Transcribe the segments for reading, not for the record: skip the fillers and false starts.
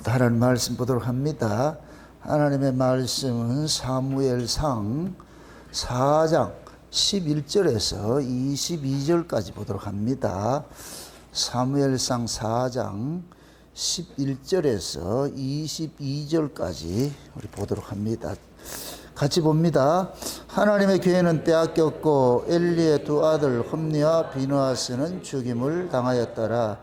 오늘도 하나님 말씀 보도록 합니다. 하나님의 말씀은 사무엘상 4장 11절에서 22절까지 보도록 합니다. 사무엘상 4장 11절에서 22절까지 우리 보도록 합니다. 같이 봅니다. 하나님의 교회는 빼앗겼고 엘리의 두 아들 홈니와 비느하스는 죽임을 당하였더라.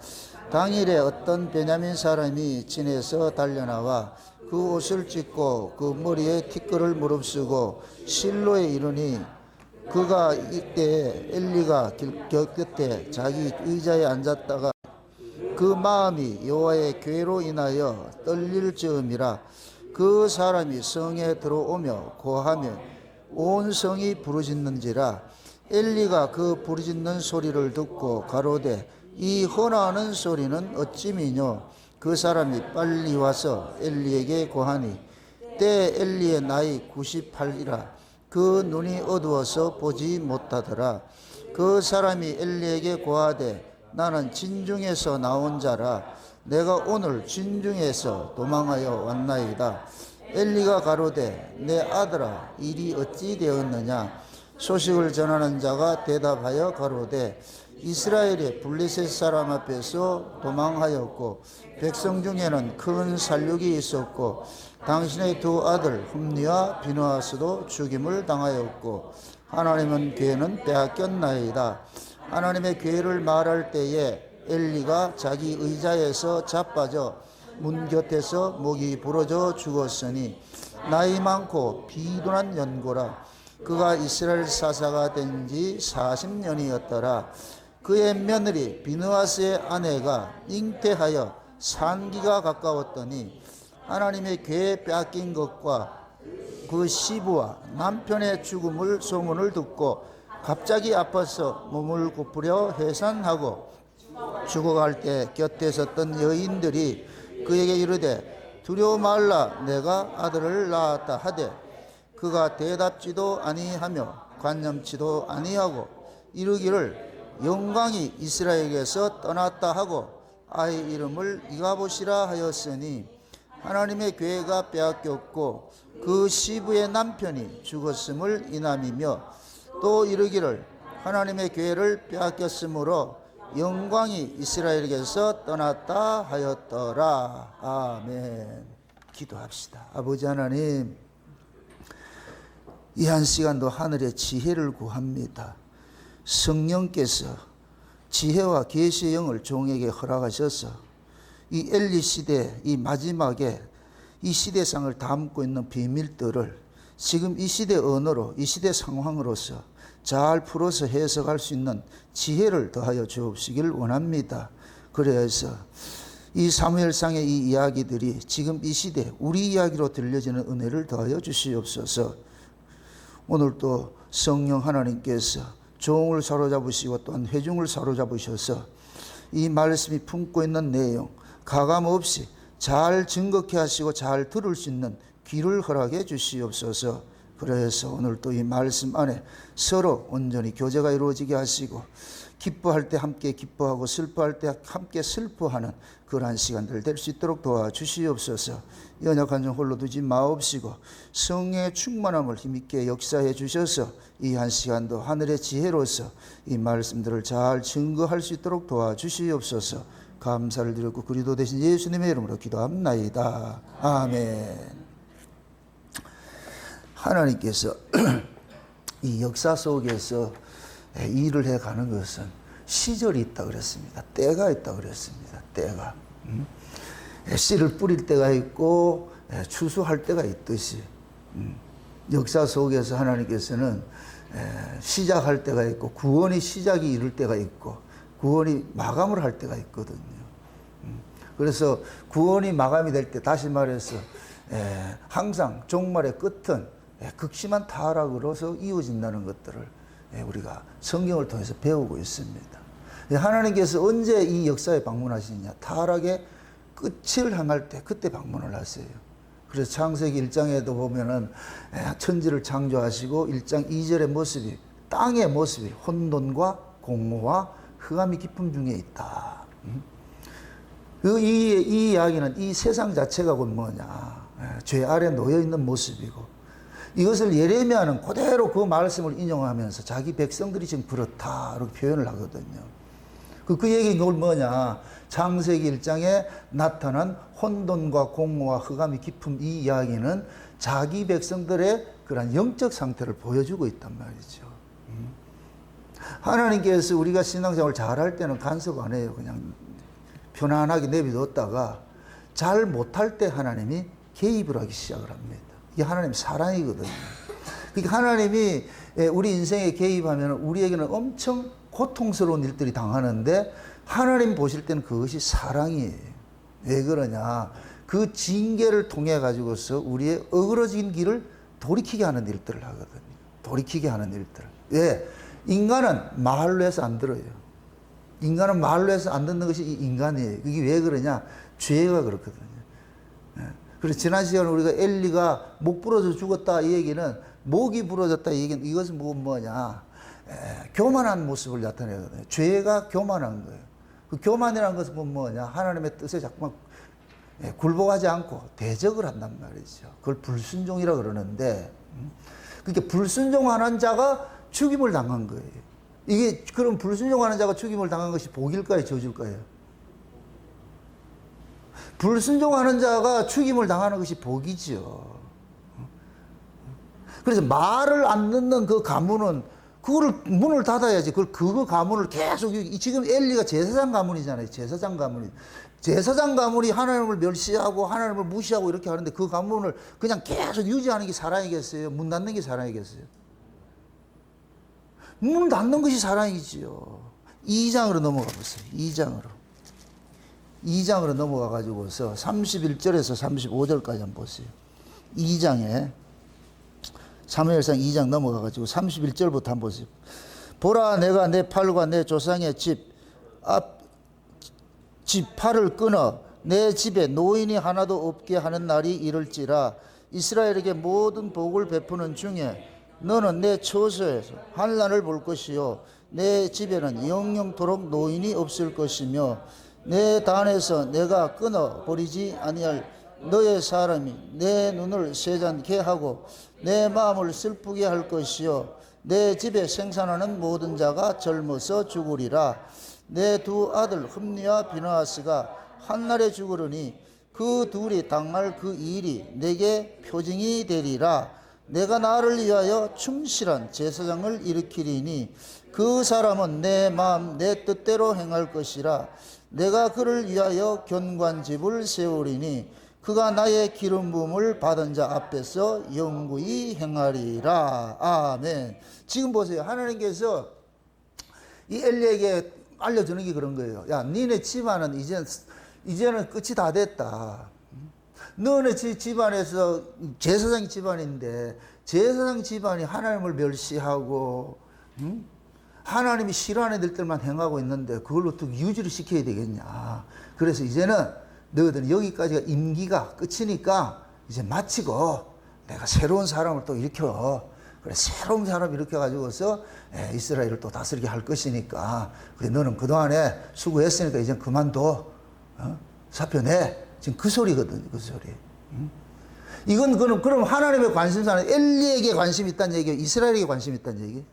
당일에 어떤 베냐민 사람이 진에서 달려나와 그 옷을 찢고 그 머리에 티끌을 무릅쓰고 실로에 이르니 그가 이때 엘리가 길 끝에 자기 의자에 앉았다가 그 마음이 여호와의 괴로 인하여 떨릴 즈음이라. 그 사람이 성에 들어오며 고하며 온 성이 부르짖는지라. 엘리가 그 부르짖는 소리를 듣고 가로되 이 헌화하는 소리는 어찌미뇨. 그 사람이 빨리 와서 엘리에게 고하니 때 엘리의 나이 98이라. 그 눈이 어두워서 보지 못하더라. 그 사람이 엘리에게 고하되 나는 진중에서 나온 자라. 내가 오늘 진중에서 도망하여 왔나이다. 엘리가 가로되 내 아들아 일이 어찌 되었느냐. 소식을 전하는 자가 대답하여 가로되 이스라엘의 블레셋 사람 앞에서 도망하였고 백성 중에는 큰 살육이 있었고 당신의 두 아들 홈니와 비느하스도 죽임을 당하였고 하나님은 교회는 빼앗겼나이다. 하나님의 교회를 말할 때에 엘리가 자기 의자에서 자빠져 문 곁에서 목이 부러져 죽었으니 나이 많고 비둔한 연고라. 그가 이스라엘 사사가 된 지 40년이었더라. 그의 며느리 비느하스의 아내가 잉태하여 산기가 가까웠더니 하나님의 교회에 빼앗긴 것과 그 시부와 남편의 죽음을 소문을 듣고 갑자기 아파서 몸을 굽으려 해산하고 죽어갈 때 곁에 섰던 여인들이 그에게 이르되 두려워 말라 내가 아들을 낳았다 하되 그가 대답지도 아니하며 관념치도 아니하고 이르기를 영광이 이스라엘에게서 떠났다 하고 아이 이름을 이가봇이라 하였으니 하나님의 교회가 빼앗겼고 그 시부의 남편이 죽었음을 인함이며 또 이르기를 하나님의 교회를 빼앗겼으므로 영광이 이스라엘에게서 떠났다 하였더라. 아멘. 기도합시다. 아버지 하나님, 이 한 시간도 하늘의 지혜를 구합니다. 성령께서 지혜와 계시의 영을 종에게 허락하셔서 이 엘리 시대 이 마지막에 이 시대상을 담고 있는 비밀들을 지금 이 시대 언어로 이 시대 상황으로서 잘 풀어서 해석할 수 있는 지혜를 더하여 주옵시길 원합니다. 그래서 이 사무엘상의 이 이야기들이 지금 이 시대 우리 이야기로 들려지는 은혜를 더하여 주시옵소서. 오늘 또 성령 하나님께서 종을 사로잡으시고 또한 회중을 사로잡으셔서 이 말씀이 품고 있는 내용 가감 없이 잘 증거케 하시고 잘 들을 수 있는 귀를 허락해 주시옵소서. 그래서 오늘 또 이 말씀 안에 서로 온전히 교제가 이루어지게 하시고 기뻐할 때 함께 기뻐하고 슬퍼할 때 함께 슬퍼하는 그러한 시간들 될 수 있도록 도와주시옵소서. 연약한 종 홀로 두지 마옵시고 성령의 충만함을 힘있게 역사해 주셔서 이 한 시간도 하늘의 지혜로서 이 말씀들을 잘 증거할 수 있도록 도와주시옵소서. 감사를 드렸고 그리스도 되신 예수님의 이름으로 기도합나이다. 아멘. 하나님께서 이 역사 속에서 일을 해가는 것은 시절이 있다 그랬습니다. 때가 있다 그랬습니다. 때가. 씨를 뿌릴 때가 있고 추수할 때가 있듯이 역사 속에서 하나님께서는 시작할 때가 있고 구원이 시작이 이룰 때가 있고 구원이 마감을 할 때가 있거든요. 그래서 구원이 마감이 될 때 다시 말해서 항상 종말의 끝은 극심한 타락으로서 이어진다는 것들을 우리가 성경을 통해서 배우고 있습니다. 하나님께서 언제 이 역사에 방문하시느냐? 타락의 끝을 향할 때 그때 방문을 하세요. 그래서 창세기 1장에도 보면은 천지를 창조하시고 1장 2절의 모습이 땅의 모습이 혼돈과 공허와 흑암이 깊음 중에 있다. 이 이야기는 이 세상 자체가 곧 뭐냐, 죄 아래 놓여 있는 모습이고, 이것을 예레미야는 그대로 그 말씀을 인용하면서 자기 백성들이 지금 그렇다 이렇게 표현을 하거든요. 그 얘기는 그걸 뭐냐, 창세기 1장에 나타난 혼돈과 공허와 흑암이 깊은 이 이야기는 자기 백성들의 그런 영적 상태를 보여주고 있단 말이죠. 하나님께서 우리가 신앙생활 잘할 때는 간섭 안 해요. 그냥 편안하게 내비뒀다가 잘 못할 때 하나님이 개입을 하기 시작을 합니다. 이게 하나님의 사랑이거든요. 그러니까 하나님이 우리 인생에 개입하면 우리에게는 엄청 고통스러운 일들이 당하는데, 하나님 보실 때는 그것이 사랑이에요. 왜 그러냐, 그 징계를 통해 가지고서 우리의 어그러진 길을 돌이키게 하는 일들을 하거든요. 돌이키게 하는 일들. 왜? 인간은 말로 해서 안 들어요. 인간은 말로 해서 안 듣는 것이 인간이에요. 이게 왜 그러냐, 죄가 그렇거든요. 그래서 지난 시간에 우리가 엘리가 목 부러져 죽었다 이 얘기는, 목이 부러졌다 이 얘기는, 이것은 뭐냐, 교만한 모습을 나타내거든요. 죄가 교만한 거예요. 그 교만이라는 것은 뭐냐, 하나님의 뜻에 자꾸만 굴복하지 않고 대적을 한단 말이죠. 그걸 불순종이라 그러는데, 그러니까 불순종하는 자가 죽임을 당한 거예요. 이게 그럼 불순종하는 자가 죽임을 당한 것이 복일까요, 저주일까요? 불순종하는 자가 죽임을 당하는 것이 복이죠. 그래서 말을 안 듣는 그 가문은 그거를 문을 닫아야지. 그거 가문을 계속, 지금 엘리가 제사장 가문이잖아요. 제사장 가문이. 제사장 가문이 하나님을 멸시하고 하나님을 무시하고 이렇게 하는데, 그 가문을 그냥 계속 유지하는 게 사랑이겠어요? 문 닫는 게 사랑이겠어요? 문 닫는 것이 사랑이지요. 2장으로 넘어가 보세요. 2장으로 넘어가 가지고서 31절에서 35절까지 한번 보세요. 2장에 사무엘상 2장 넘어가 가지고 31절부터 한번 보세요. 보라, 내가 내 팔과 내 조상의 집 팔을 끊어 내 집에 노인이 하나도 없게 하는 날이 이를지라. 이스라엘에게 모든 복을 베푸는 중에 너는 내 처소에서 환난을 볼 것이요, 내 집에는 영영토록 노인이 없을 것이며, 내 단에서 내가 끊어 버리지 아니할 너의 사람이 내 눈을 세잔케 하고 내 마음을 슬프게 할 것이요, 내 집에 생산하는 모든 자가 젊어서 죽으리라. 내 두 아들 흠니와 비느하스가 한날에 죽으리니 그 둘이 당할 그 일이 내게 표징이 되리라. 내가 나를 위하여 충실한 제사장을 일으키리니 그 사람은 내 마음 내 뜻대로 행할 것이라. 내가 그를 위하여 견관집을 세우리니 그가 나의 기름 부음을 받은 자 앞에서 영구히 행하리라. 아멘. 지금 보세요. 하나님께서 이 엘리에게 알려주는 게 그런 거예요. 야, 니네 집안은 이제는 끝이 다 됐다. 너네 집안에서 제사장 집안인데, 제사장 집안이 하나님을 멸시하고 하나님이 싫어하는 일들만 행하고 있는데 그걸 어떻게 유지를 시켜야 되겠냐. 그래서 이제는 너희들은 여기까지가 임기가 끝이니까 이제 마치고 내가 새로운 사람을 또 일으켜. 그래, 새로운 사람 일으켜가지고서 이스라엘을 또 다스리게 할 것이니까, 그래, 너는 그동안에 수고했으니까 이제 그만둬. 사표 내. 지금 그 소리거든요, 그 소리. 이건 그럼 하나님의 관심사는 엘리에게 관심이 있다는 얘기예요? 이스라엘에게 관심이 있다는 얘기예요?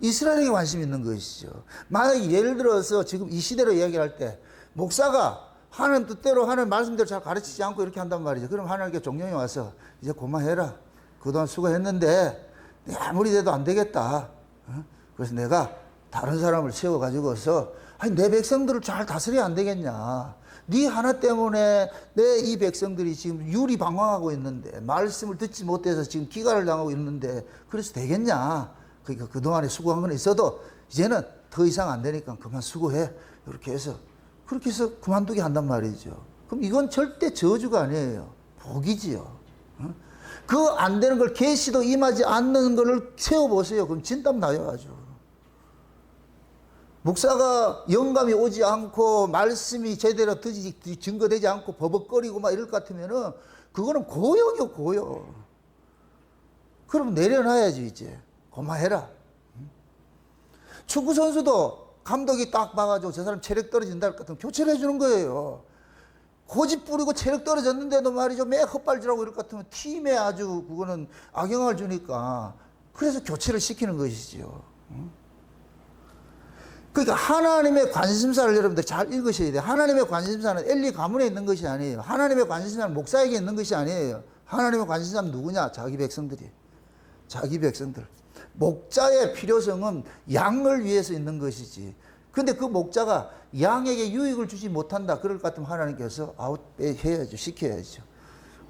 이스라엘에게 관심이 있는 것이죠. 만약에 예를 들어서 지금 이 시대로 이야기할 때 목사가 하나님 뜻대로 하나님 말씀대로 잘 가르치지 않고 이렇게 한단 말이죠. 그럼 하나님께 종령이 와서 이제 그만해라. 그동안 수고했는데 아무리 돼도 안 되겠다. 그래서 내가 다른 사람을 세워가지고서 아니 내 백성들을 잘 다스려야 안 되겠냐. 네 하나 때문에 내 이 백성들이 지금 유리방황하고 있는데, 말씀을 듣지 못해서 지금 기갈을 당하고 있는데 그래서 되겠냐. 그러니까 그동안에 수고한 건 있어도 이제는 더 이상 안 되니까 그만 수고해. 이렇게 해서 그렇게 해서 그만두게 한단 말이죠. 그럼 이건 절대 저주가 아니에요. 복이지요. 그 안 되는 걸 계시도 임하지 않는 거를 세워보세요. 그럼 진땀 나요 아주. 목사가 영감이 오지 않고 말씀이 제대로 증거되지 않고 버벅거리고 막 이럴 것 같으면은 그거는 고용이요, 고용. 그럼 내려놔야지 이제. 그만해라. 축구 선수도 감독이 딱 봐가지고 저 사람 체력 떨어진다 할 것 같으면 교체를 해주는 거예요. 고집 부리고 체력 떨어졌는데도 말이죠. 매 헛발질하고 이럴 것 같으면 팀에 아주 그거는 악영향을 주니까 그래서 교체를 시키는 것이지요. 그러니까 하나님의 관심사를 여러분들 잘 읽으셔야 돼요. 하나님의 관심사는 엘리 가문에 있는 것이 아니에요. 하나님의 관심사는 목사에게 있는 것이 아니에요. 하나님의 관심사는 누구냐? 자기 백성들이. 자기 백성들. 목자의 필요성은 양을 위해서 있는 것이지. 근데 그 목자가 양에게 유익을 주지 못한다. 그럴 것 같으면 하나님께서 아웃해야죠. 시켜야죠.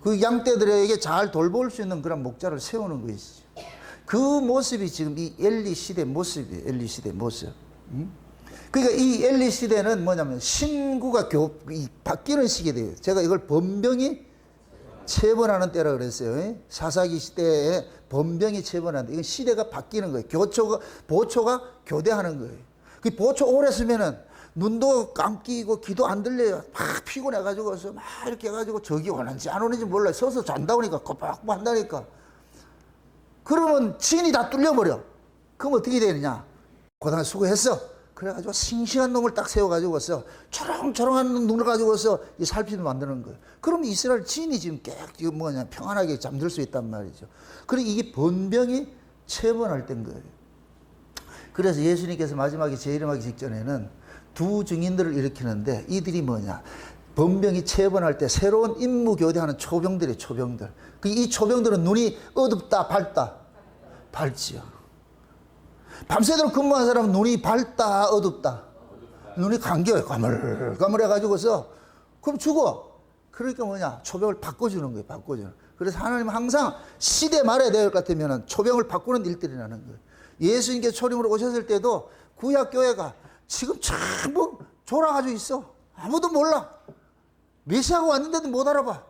그 양떼들에게 잘 돌볼 수 있는 그런 목자를 세우는 것이죠. 그 모습이 지금 이 엘리 시대 모습이에요. 엘리 시대 모습. 그러니까 이 엘리 시대는 뭐냐면 신구가 바뀌는 시기예요. 제가 이걸 번병이 체번하는 때라 그랬어요. 사사기 시대에 번병이 체번하는데 이건 시대가 바뀌는 거예요. 보초가 교대하는 거예요. 그 보초 오래 쓰면은 눈도 감기고 귀도 안 들려요. 막 피곤해가지고서 막 이렇게 해가지고 저기 오는지 안 오는지 몰라요. 서서 잔다 오니까 꼬박꼬박 한다니까. 그러면 진이 다 뚫려버려. 그럼 어떻게 되느냐? 고생 수고했어. 그래가지고 싱싱한 놈을 딱 세워가지고서 초롱초롱한 눈을 가지고서 이 살피도 만드는 거예요. 그럼 이스라엘 진이 지금 지금 평안하게 잠들 수 있단 말이죠. 그리고 이게 번병이 체번할 때인 거예요. 그래서 예수님께서 마지막에 재림하기 직전에는 두 증인들을 일으키는데 이들이 뭐냐? 번병이 체번할 때 새로운 임무 교대하는 초병들이에요. 초병들. 이 초병들은 눈이 어둡다 밝다? 밝지요. 밤새도록 근무한 사람은 눈이 밝다 어둡다? 눈이 감겨요. 가물가물해가지고서 그럼 죽어. 그러니까 뭐냐? 초병을 바꿔주는 거예요. 바꿔주는. 그래서 하나님은 항상 시대 말에 될 것 같으면 초병을 바꾸는 일들이 나는 거예요. 예수님께서 초림으로 오셨을 때도 구약교회가 지금 전부 졸아가지고 있어. 아무도 몰라. 메시아가 왔는데도 못 알아봐.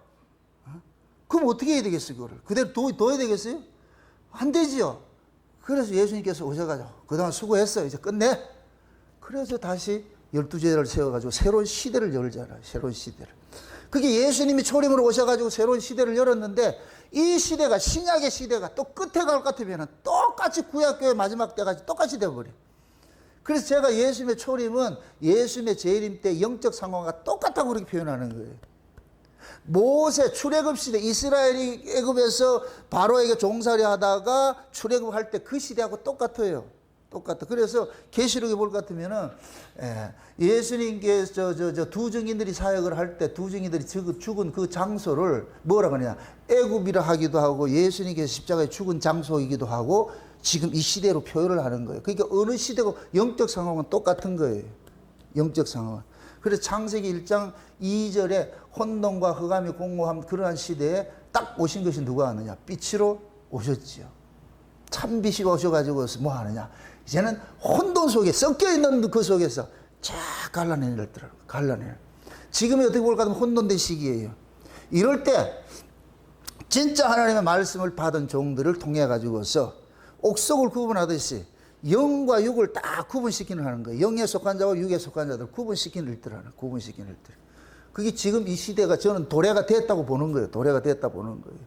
그럼 어떻게 해야 되겠어요? 그거를 그대로 둬야 되겠어요? 안 되지요. 그래서 예수님께서 오셔가지고 그동안 수고했어. 이제 끝내. 그래서 다시 12제자를 세워가지고 새로운 시대를 열잖아요. 새로운 시대를. 그게 예수님이 초림으로 오셔가지고 새로운 시대를 열었는데 이 시대가 신약의 시대가 또 끝에 갈 것 같으면 똑같이 구약교회 마지막 때까지 똑같이 되어버려. 그래서 제가 예수님의 초림은 예수님의 재림 때 영적 상황과 똑같다고 그렇게 표현하는 거예요. 모세 출애굽 시대 이스라엘이 애굽에서 바로에게 종살이 하다가 출애굽할 때 그 시대하고 똑같아요. 똑같아. 그래서 계시록에 볼 것 같으면은 예수님께서 두 증인들이 사역을 할 때 두 증인들이 죽은 그 장소를 뭐라 그러냐? 애굽이라 하기도 하고 예수님께서 십자가에 죽은 장소이기도 하고 지금 이 시대로 표현을 하는 거예요. 그러니까 어느 시대고 영적 상황은 똑같은 거예요. 영적 상황은. 그래서 창세기 1장 2절에 혼돈과 흑암이 공고한 그러한 시대에 딱 오신 것이 누가 하느냐? 빛으로 오셨지요. 참빛이 오셔가지고 뭐 하느냐? 이제는 혼돈 속에 섞여 있는 그 속에서 쫙 갈라내더라고요. 갈라내. 지금이 어떻게 볼까 하면 혼돈된 시기예요. 이럴 때 진짜 하나님의 말씀을 받은 종들을 통해 가지고서 옥석을 구분하듯이 영과 육을 딱 구분시키는 하는 거예요. 영에 속한 자와 육에 속한 자들 구분시키는 일들 하는 구분시키는 일들. 그게 지금 이 시대가 저는 도래가 됐다고 보는 거예요. 도래가 됐다 보는 거예요.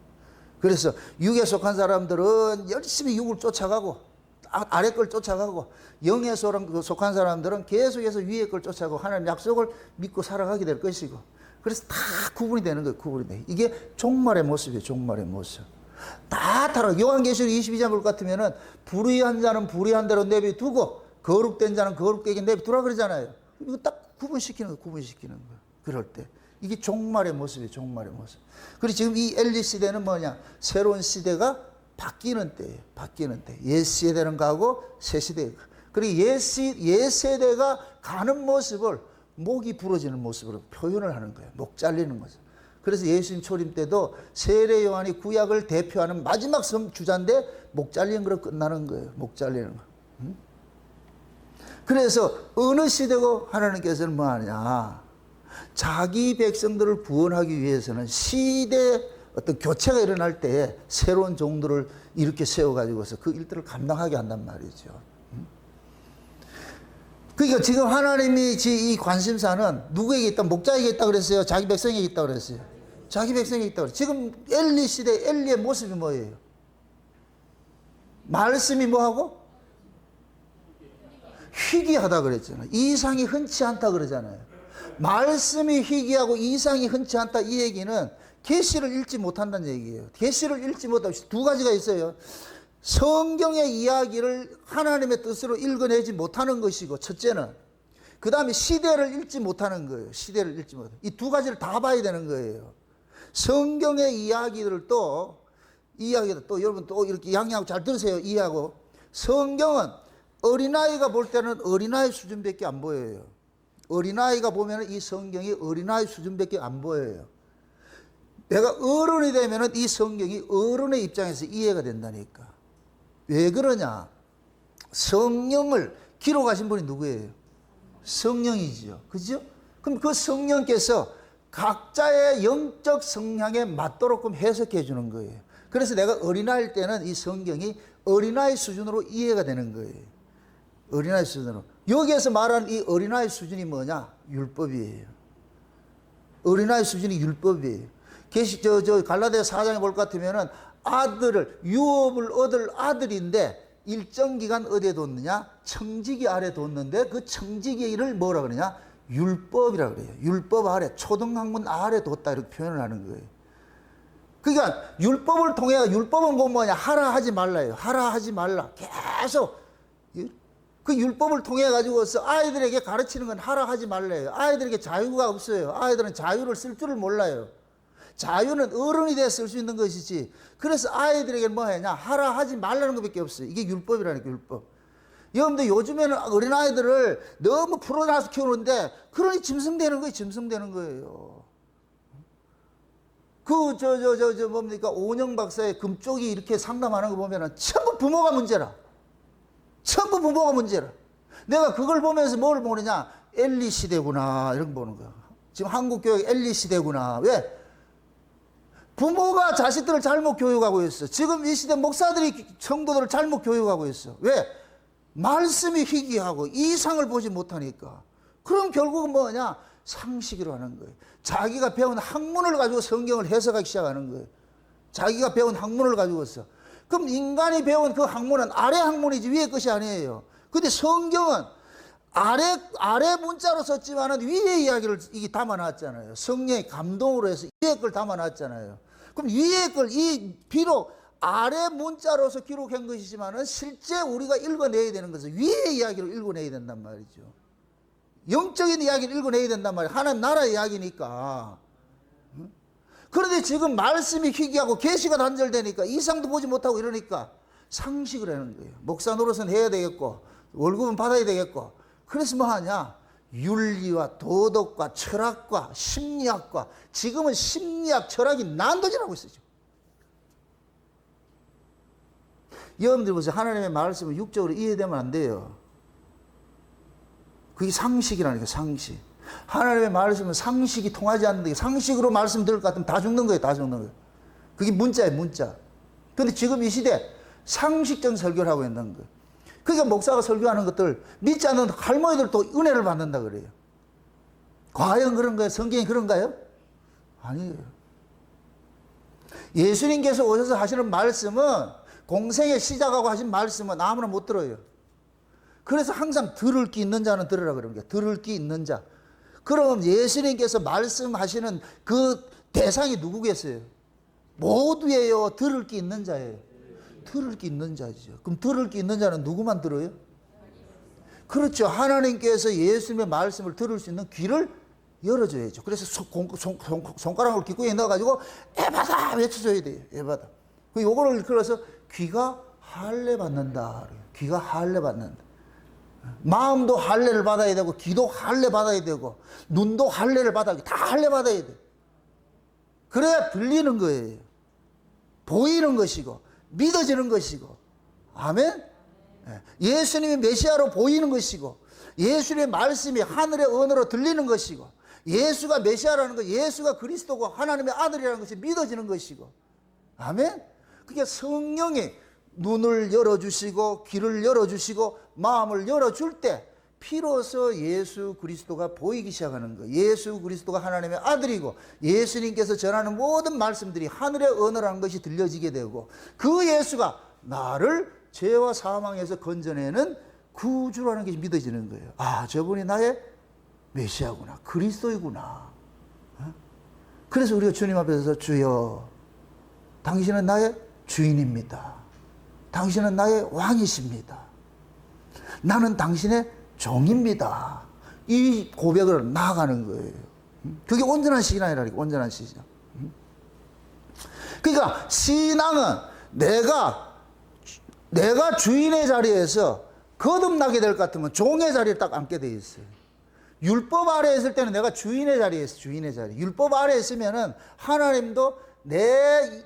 그래서 육에 속한 사람들은 열심히 육을 쫓아가고 아래 걸 쫓아가고 영에 속한 사람들은 계속해서 위에 걸 쫓아가고 하나님 약속을 믿고 살아가게 될 것이고 그래서 다 구분이 되는 거예요. 구분이 돼. 이게 종말의 모습이에요. 종말의 모습. 다 다르고 요한계시록 22장 볼 것 같으면은 불의한 자는 불의한 대로 내비두고 거룩된 자는 거룩되게 내비두라 그러잖아요. 이거 딱 구분시키는 거예요. 구분시키는 거예요. 그럴 때. 이게 종말의 모습이에요. 종말의 모습. 그리고 지금 이 엘리 시대는 뭐냐? 새로운 시대가 바뀌는 때예요. 바뀌는 때. 옛 시대는 가고 새 시대가. 그리고 옛 세대가 가는 모습을 목이 부러지는 모습으로 표현을 하는 거예요. 목 잘리는 모습. 그래서 예수님 초림 때도 세례 요한이 구약을 대표하는 마지막 주자인데 목 잘리는 거로 끝나는 거예요. 목 잘리는 거. 그래서 어느 시대고 하나님께서는 뭐 하느냐? 자기 백성들을 구원하기 위해서는 시대 어떤 교체가 일어날 때에 새로운 종들을 이렇게 세워가지고서 그 일들을 감당하게 한단 말이죠. 그러니까 지금 하나님이 이 관심사는 누구에게 있다? 목자에게 있다 그랬어요? 자기 백성에게 있다 그랬어요? 자기 백성에게 있다 그랬어요. 지금 엘리 시대, 엘리의 모습이 뭐예요? 말씀이 뭐하고? 희귀하다 그랬잖아요. 이상이 흔치 않다 그러잖아요. 말씀이 희귀하고 이상이 흔치 않다, 이 얘기는 계시를 읽지 못한다는 얘기예요. 계시를 읽지 못하고 두 가지가 있어요. 성경의 이야기를 하나님의 뜻으로 읽어내지 못하는 것이고, 첫째는 그 다음에 시대를 읽지 못하는 거예요. 시대를 읽지 못하는, 이 두 가지를 다 봐야 되는 거예요. 성경의 이야기를 또 여러분 또 이렇게 양해하고 잘 들으세요. 이해하고. 성경은 어린아이가 볼 때는 어린아이 수준밖에 안 보여요. 어린아이가 보면 이 성경이 어린아이 수준밖에 안 보여요. 내가 어른이 되면 이 성경이 어른의 입장에서 이해가 된다니까. 왜 그러냐? 성령을 기록하신 분이 누구예요? 성령이지요. 그죠? 그럼 그 성령께서 각자의 영적 성향에 맞도록 해석해 주는 거예요. 그래서 내가 어린아이일 때는 이 성경이 어린아이 수준으로 이해가 되는 거예요. 어린아이 수준으로. 여기에서 말하는 이 어린아이 수준이 뭐냐? 율법이에요. 어린아이 수준이 율법이에요. 갈라디아 4장에 볼 것 같으면은 유업을 얻을 아들인데 일정 기간 어디에 뒀느냐? 청지기 아래 뒀는데 그 청지기를 뭐라 그러냐? 율법이라 그래요. 율법 아래, 초등학문 아래 뒀다, 이렇게 표현을 하는 거예요. 그러니까 율법을 통해, 율법은 뭐냐? 하라 하지 말라예요. 하라 하지 말라. 계속 그 율법을 통해 가지고서 아이들에게 가르치는 건 하라 하지 말라예요. 아이들에게 자유가 없어요. 아이들은 자유를 쓸 줄을 몰라요. 자유는 어른이 돼야 쓸 수 있는 것이지. 그래서 아이들에게 뭐 하냐? 하라 하지 말라는 것밖에 없어요. 이게 율법이라니까, 율법. 여러분들 요즘에는 어린아이들을 너무 풀어놔서 키우는데, 그러니 짐승되는 거예요. 짐승되는 거예요. 뭡니까? 오은영 박사의 금쪽이 이렇게 상담하는 거 보면은 전부 부모가 문제라. 전부 부모가 문제라. 내가 그걸 보면서 뭘 보느냐? 엘리 시대구나, 이런 거 보는 거야. 지금 한국 교육 엘리 시대구나. 왜? 부모가 자식들을 잘못 교육하고 있어. 지금 이 시대 목사들이 성도들을 잘못 교육하고 있어. 왜? 말씀이 희귀하고 이상을 보지 못하니까. 그럼 결국은 뭐냐? 상식으로 하는 거예요. 자기가 배운 학문을 가지고 성경을 해석하기 시작하는 거예요. 자기가 배운 학문을 가지고서. 그럼 인간이 배운 그 학문은 아래 학문이지 위에 것이 아니에요. 근데 성경은 아래 문자로 썼지만은 위의 이야기를 이게 담아놨잖아요. 성령의 감동으로 해서 위의 걸 담아놨잖아요. 그럼 위의 걸, 비록 아래 문자로서 기록한 것이지만은 실제 우리가 읽어내야 되는 것은 위의 이야기를 읽어내야 된단 말이죠. 영적인 이야기를 읽어내야 된단 말이에요. 하나님 나라의 이야기니까. 그런데 지금 말씀이 희귀하고 계시가 단절되니까 이상도 보지 못하고 이러니까 상식을 하는 거예요. 목사 노릇은 해야 되겠고 월급은 받아야 되겠고. 그래서 뭐 하냐? 윤리와 도덕과 철학과 심리학과, 지금은 심리학, 철학이 난도질하고 있어요. 여러분들 보세요. 하나님의 말씀을 육적으로 이해되면 안 돼요. 그게 상식이라니까, 상식. 하나님의 말씀은 상식이 통하지 않는데, 상식으로 말씀 들을 것 같으면 다 죽는 거예요. 다 죽는 거예요. 그게 문자예요, 문자. 근데 지금 이 시대 상식적 설교를 하고 있는 거예요. 그러니까 목사가 설교하는 것들 믿지 않는 할머니들도 은혜를 받는다 그래요. 과연 그런가요? 성경이 그런가요? 아니에요. 예수님께서 오셔서 하시는 말씀은, 공생에 시작하고 하신 말씀은 아무나 못 들어요. 그래서 항상 들을 귀 있는 자는 들으라 그러는 거예요. 들을 귀 있는 자. 그럼 예수님께서 말씀하시는 그 대상이 누구겠어요? 모두예요. 들을 귀 있는 자예요. 들을 귀 있는 자죠. 그럼 들을 귀 있는 자는 누구만 들어요? 그렇죠. 하나님께서 예수님의 말씀을 들을 수 있는 귀를 열어줘야죠. 그래서 손가락을 귓구멍에 넣어가지고 에바다 외쳐줘야 돼요. 에바다. 요거를 그래서 귀가 할례 받는다. 귀가 할례 받는다. 마음도 할례를 받아야 되고, 귀도 할례 받아야 되고, 눈도 할례를 받아야 돼. 다 할례 받아야 돼. 그래야 들리는 거예요. 보이는 것이고 믿어지는 것이고. 아멘. 예수님이 메시아로 보이는 것이고, 예수님의 말씀이 하늘의 언어로 들리는 것이고, 예수가 메시아라는 것, 예수가 그리스도고 하나님의 아들이라는 것이 믿어지는 것이고. 아멘. 그게 성령이 눈을 열어주시고 귀를 열어주시고 마음을 열어줄 때 비로소 예수 그리스도가 보이기 시작하는 거예요. 예수 그리스도가 하나님의 아들이고 예수님께서 전하는 모든 말씀들이 하늘의 언어라는 것이 들려지게 되고, 그 예수가 나를 죄와 사망에서 건져내는 구주라는 게 믿어지는 거예요. 아, 저분이 나의 메시아구나. 그리스도이구나. 그래서 우리가 주님 앞에서 주여, 당신은 나의 주인입니다. 당신은 나의 왕이십니다. 나는 당신의 종입니다. 이 고백을 나아가는 거예요. 그게 온전한 신앙이라니까, 온전한 신앙. 그러니까 신앙은 내가 주인의 자리에서 거듭나게 될 것 같으면 종의 자리에 딱 앉게 돼 있어요. 율법 아래에 있을 때는 내가 주인의 자리에 있어, 주인의 자리. 율법 아래에 있으면은 하나님도 내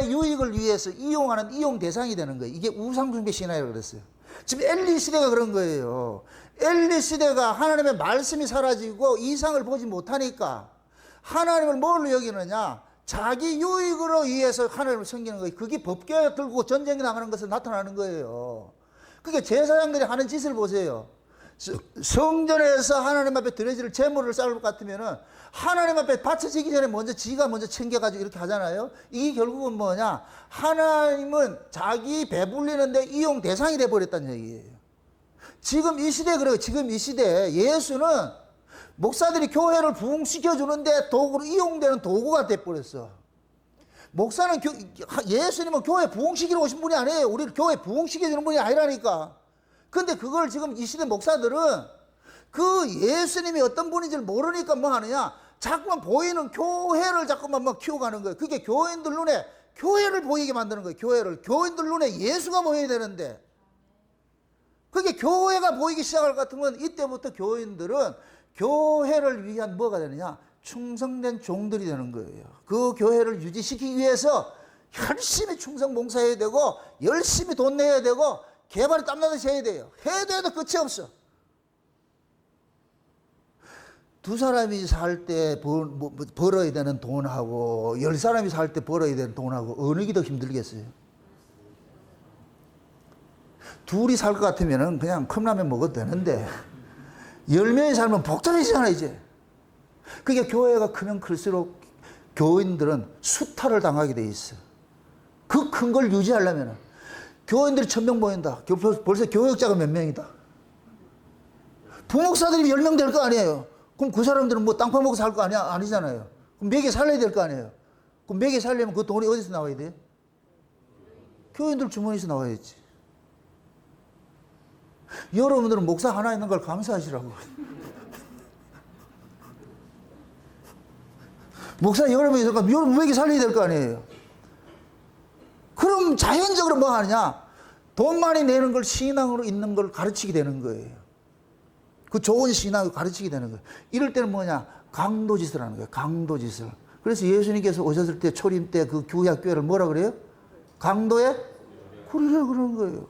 유익을 위해서 이용하는 이용 대상이 되는 거예요. 이게 우상숭배 신앙이라고 그랬어요. 지금 엘리 시대가 그런 거예요. 엘리 시대가 하나님의 말씀이 사라지고 이상을 보지 못하니까 하나님을 뭘로 여기느냐? 자기 유익으로 위해서 하나님을 섬기는 거예요. 그게 법궤 들고 전쟁에 나가는 것에 나타나는 거예요. 그게 제사장들이 하는 짓을 보세요. 성전에서 하나님 앞에 드려질 제물을 쌓을 것 같으면은 하나님 앞에 바쳐지기 전에 지가 먼저 챙겨가지고 이렇게 하잖아요. 이게 결국은 뭐냐? 하나님은 자기 배불리는데 이용 대상이 돼버렸다는 얘기예요. 지금 이 시대에 그래요. 지금 이 시대에 예수는 목사들이 교회를 부흥시켜주는데 도구로 이용되는 도구가 돼버렸어. 목사는 예수님은 교회 부흥시키러 오신 분이 아니에요. 우리를 교회 부흥시켜주는 분이 아니라니까. 근데 그걸 지금 이 시대 목사들은 그 예수님이 어떤 분인지를 모르니까 뭐 하느냐? 자꾸만 보이는 교회를 자꾸만 막 키워가는 거예요. 그게 교인들 눈에 교회를 보이게 만드는 거예요. 교인들 눈에 예수가 보여야 되는데. 그게 교회가 보이기 시작할 것 같으면 이때부터 교인들은 교회를 위한 뭐가 되느냐? 충성된 종들이 되는 거예요. 그 교회를 유지시키기 위해서 열심히 충성 봉사해야 되고 열심히 돈 내야 되고 개발이 땀나듯이 해야 돼요. 해도 끝이 없어. 두 사람이 살 때 벌어야 되는 돈하고 10사람이 살 때 벌어야 되는 돈하고 어느 게 더 힘들겠어요? 둘이 살 것 같으면 그냥 컵라면 먹어도 되는데 10명이 살면 복잡해지잖아 이제. 그게 교회가 크면 클수록 교인들은 수탈을 당하게 돼 있어. 그 큰 걸 유지하려면 교인들이 1000명 모인다. 벌써 교역자가 몇 명이다. 부목사들이 10명 될 거 아니에요. 그럼 그 사람들은 뭐 땅 파먹고 살 거 아니잖아요. 그럼 매개 살려야 될 거 아니에요. 그럼 매개 살려면 그 돈이 어디서 나와야 돼요? 교인들 주머니에서 나와야지. 여러분들은 목사 하나 있는 걸 감사하시라고. 목사 여러 명 있으니까 여러분 매개 살려야 될 거 아니에요. 그럼 자연적으로 뭐 하느냐? 돈 많이 내는 걸 신앙으로 있는 걸 가르치게 되는 거예요. 그 좋은 신앙을 가르치게 되는 거예요. 이럴 때는 뭐냐? 강도짓을 하는 거예요. 강도짓을. 그래서 예수님께서 오셨을 때 초림 때 그 구약교회를 뭐라 그래요? 강도의 구리라 그러는 거예요.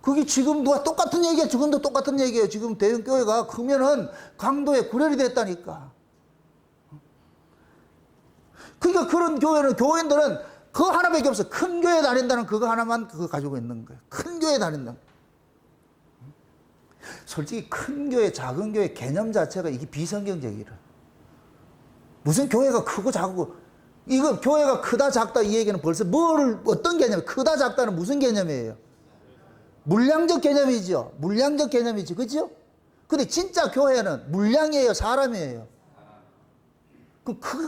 그게 지금 누가 똑같은 얘기야. 지금도 똑같은 얘기예요. 지금 대형교회가 크면은 강도의 구렬이 됐다니까. 그러니까 그런 교인들은 그거 하나밖에 없어. 큰 교회 다닌다는 그거 하나만 그거 가지고 있는 거예요. 큰 교회 다닌다. 솔직히 큰 교회, 작은 교회 개념 자체가 이게 비성경적이라. 무슨 교회가 크고 작고, 이거 교회가 크다 작다 이 얘기는 벌써 어떤 개념, 크다 작다는 무슨 개념이에요? 물량적 개념이죠. 물량적 개념이죠. 그죠? 근데 진짜 교회는 물량이에요? 사람이에요?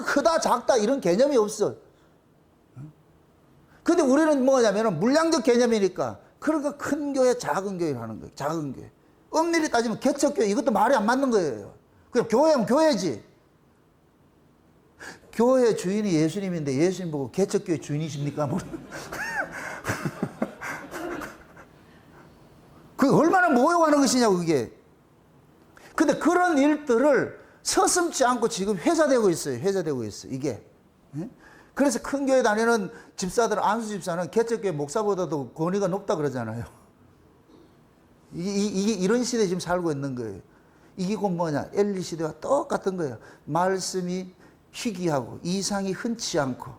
크다 작다 이런 개념이 없어. 근데 우리는 뭐냐면 물량적 개념이니까 그러니까 큰 교회, 작은 교회를 하는 거예요. 작은 교회. 엄밀히 따지면 개척교회 이것도 말이 안 맞는 거예요. 그냥 교회는 교회지. 교회 주인이 예수님인데 예수님 보고 개척교회 주인이십니까? 그게 얼마나 모욕하는 것이냐고 그게. 근데 그런 일들을 서슴지 않고 지금 회자되고 있어요. 회자되고 있어요. 이게. 그래서 큰 교회 다니는 집사들, 안수 집사는 개척교회 목사보다도 권위가 높다 그러잖아요. 이게 이런 시대에 지금 살고 있는 거예요. 이게 곧 뭐냐? 엘리 시대와 똑같은 거예요. 말씀이 희귀하고 이상이 흔치 않고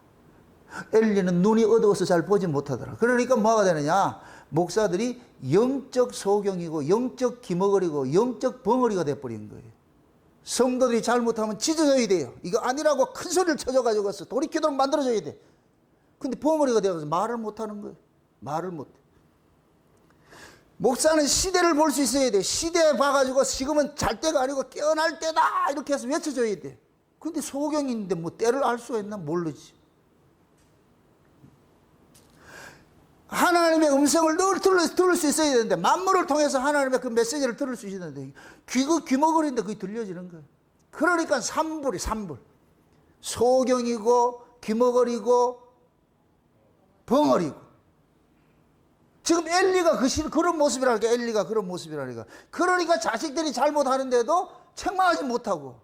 엘리는 눈이 어두워서 잘 보지 못하더라. 그러니까 뭐가 되느냐? 목사들이 영적 소경이고 영적 기머거리고 영적 벙어리가 돼버린 거예요. 성도들이 잘못하면 찢어져야 돼요. 이거 아니라고 큰 소리를 쳐줘가지고 돌이키도록 만들어줘야 돼. 근데 벙어리가 되어서 말을 못하는 거예요. 말을 못해. 목사는 시대를 볼 수 있어야 돼. 시대 봐가지고 지금은 잘 때가 아니고 깨어날 때다 이렇게 해서 외쳐줘야 돼. 근데 소경인데 뭐 때를 알 수가 있나 모르지. 하나님의 음성을 늘 들을 수 있어야 되는데, 만물을 통해서 하나님의 그 메시지를 들을 수 있는데 귀머거리인데 그게 들려지는 거예요. 그러니까 삼불이 삼불. 소경이고 귀머거리고 벙어리고. 지금 엘리가 그런 모습이라니까. 엘리가 그런 모습이라니까. 그러니까 자식들이 잘못하는데도 책망하지 못하고,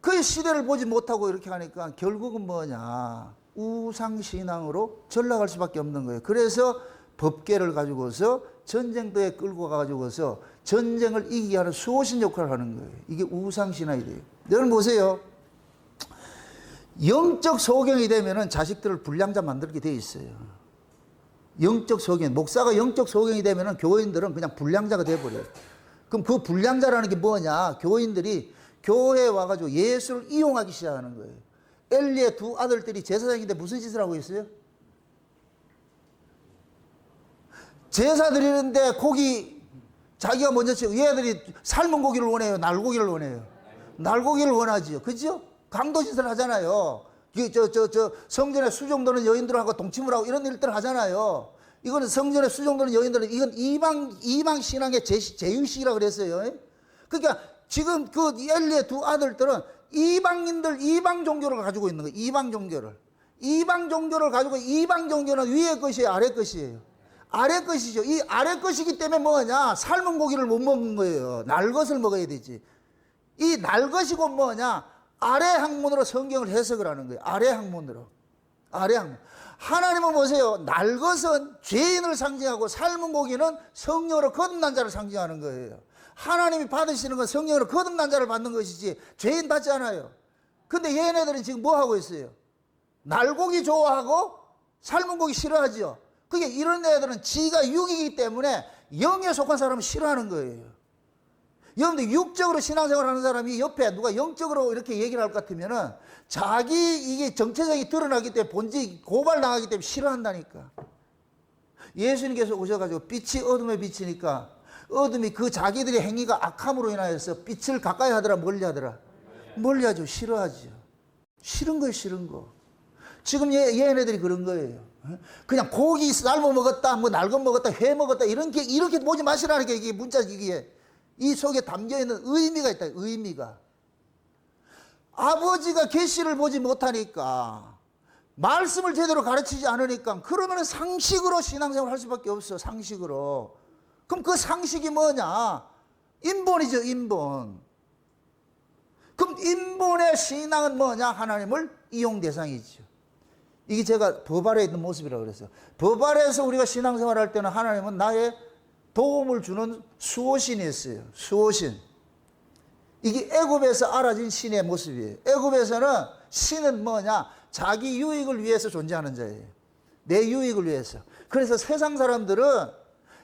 그 시대를 보지 못하고 이렇게 하니까 결국은 뭐냐, 우상신앙으로 전락할 수밖에 없는 거예요. 그래서 법계를 가지고서 전쟁터에 끌고 가가지고서 전쟁을 이기게 하는 수호신 역할을 하는 거예요. 이게 우상신앙이 돼요. 여러분 보세요. 영적 소경이 되면은 자식들을 불량자 만들게 돼 있어요. 영적 소경, 목사가 영적 소경이 되면은 교인들은 그냥 불량자가 돼버려요. 그럼 그 불량자라는 게 뭐냐? 교인들이 교회에 와가지고 예수를 이용하기 시작하는 거예요. 엘리의 두 아들들이 제사장인데 무슨 짓을 하고 있어요? 제사 드리는데 고기 자기가 먼저 치고, 얘들이 삶은 고기를 원해요? 날고기를 원해요? 날고기를 원하지요. 그죠? 강도짓을 하잖아요. 성전에 수종도는 여인들하고 동침을 하고 이런 일들을 하잖아요. 이거는 성전에 수종도는 여인들은, 이건 이방 신앙의 제유식이라고 그랬어요. 그러니까 지금 그 엘리의 두 아들들은 이방 종교를 가지고 있는 거예요. 이방 종교를 가지고, 이방 종교는 위의 것이에요, 아래 것이에요? 아래 것이죠. 이 아래 것이기 때문에 뭐냐, 삶은 고기를 못 먹는 거예요. 날 것을 먹어야 되지. 이 날 것이고 뭐냐, 아래 학문으로 성경을 해석을 하는 거예요. 아래 학문으로. 하나님은 보세요. 날 것은 죄인을 상징하고 삶은 고기는 성령으로 거듭난 자를 상징하는 거예요. 하나님이 받으시는 건 성령으로 거듭난 자를 받는 것이지 죄인 받지 않아요. 근데 얘네들은 지금 뭐 하고 있어요? 날고기 좋아하고 삶은 고기 싫어하죠. 그게 이런 애들은 지가 육이기 때문에 영에 속한 사람을 싫어하는 거예요. 여러분들 육적으로 신앙생활 하는 사람이 옆에 누가 영적으로 이렇게 얘기를 할 것 같으면은 자기 이게 정체성이 드러나기 때문에 본질이 고발당하기 때문에 싫어한다니까. 예수님께서 오셔가지고 빛이 어둠에 비치니까 어둠이 그 자기들의 행위가 악함으로 인하여서 빛을 가까이 하더라 멀리 하더라? 멀리 하죠. 싫어하죠. 싫은 거예요, 싫은 거. 지금 얘네들이 그런 거예요. 그냥 고기 삶아 먹었다, 뭐 날건 먹었다, 회 먹었다, 이렇게 보지 마시라니까. 이게 문자, 이 속에 담겨있는 의미가 있다, 의미가. 아버지가 계시를 보지 못하니까, 말씀을 제대로 가르치지 않으니까, 그러면 상식으로 신앙생활 할 수밖에 없어, 상식으로. 그럼 그 상식이 뭐냐? 인본이죠, 인본. 그럼 인본의 신앙은 뭐냐? 하나님을 이용 대상이죠. 이게 제가 법 아래에 있는 모습이라고 그랬어요. 법 아래에서 우리가 신앙생활 할 때는 하나님은 나의 도움을 주는 수호신이었어요. 수호신. 이게 애굽에서 알아진 신의 모습이에요. 애굽에서는 신은 뭐냐? 자기 유익을 위해서 존재하는 자예요. 내 유익을 위해서. 그래서 세상 사람들은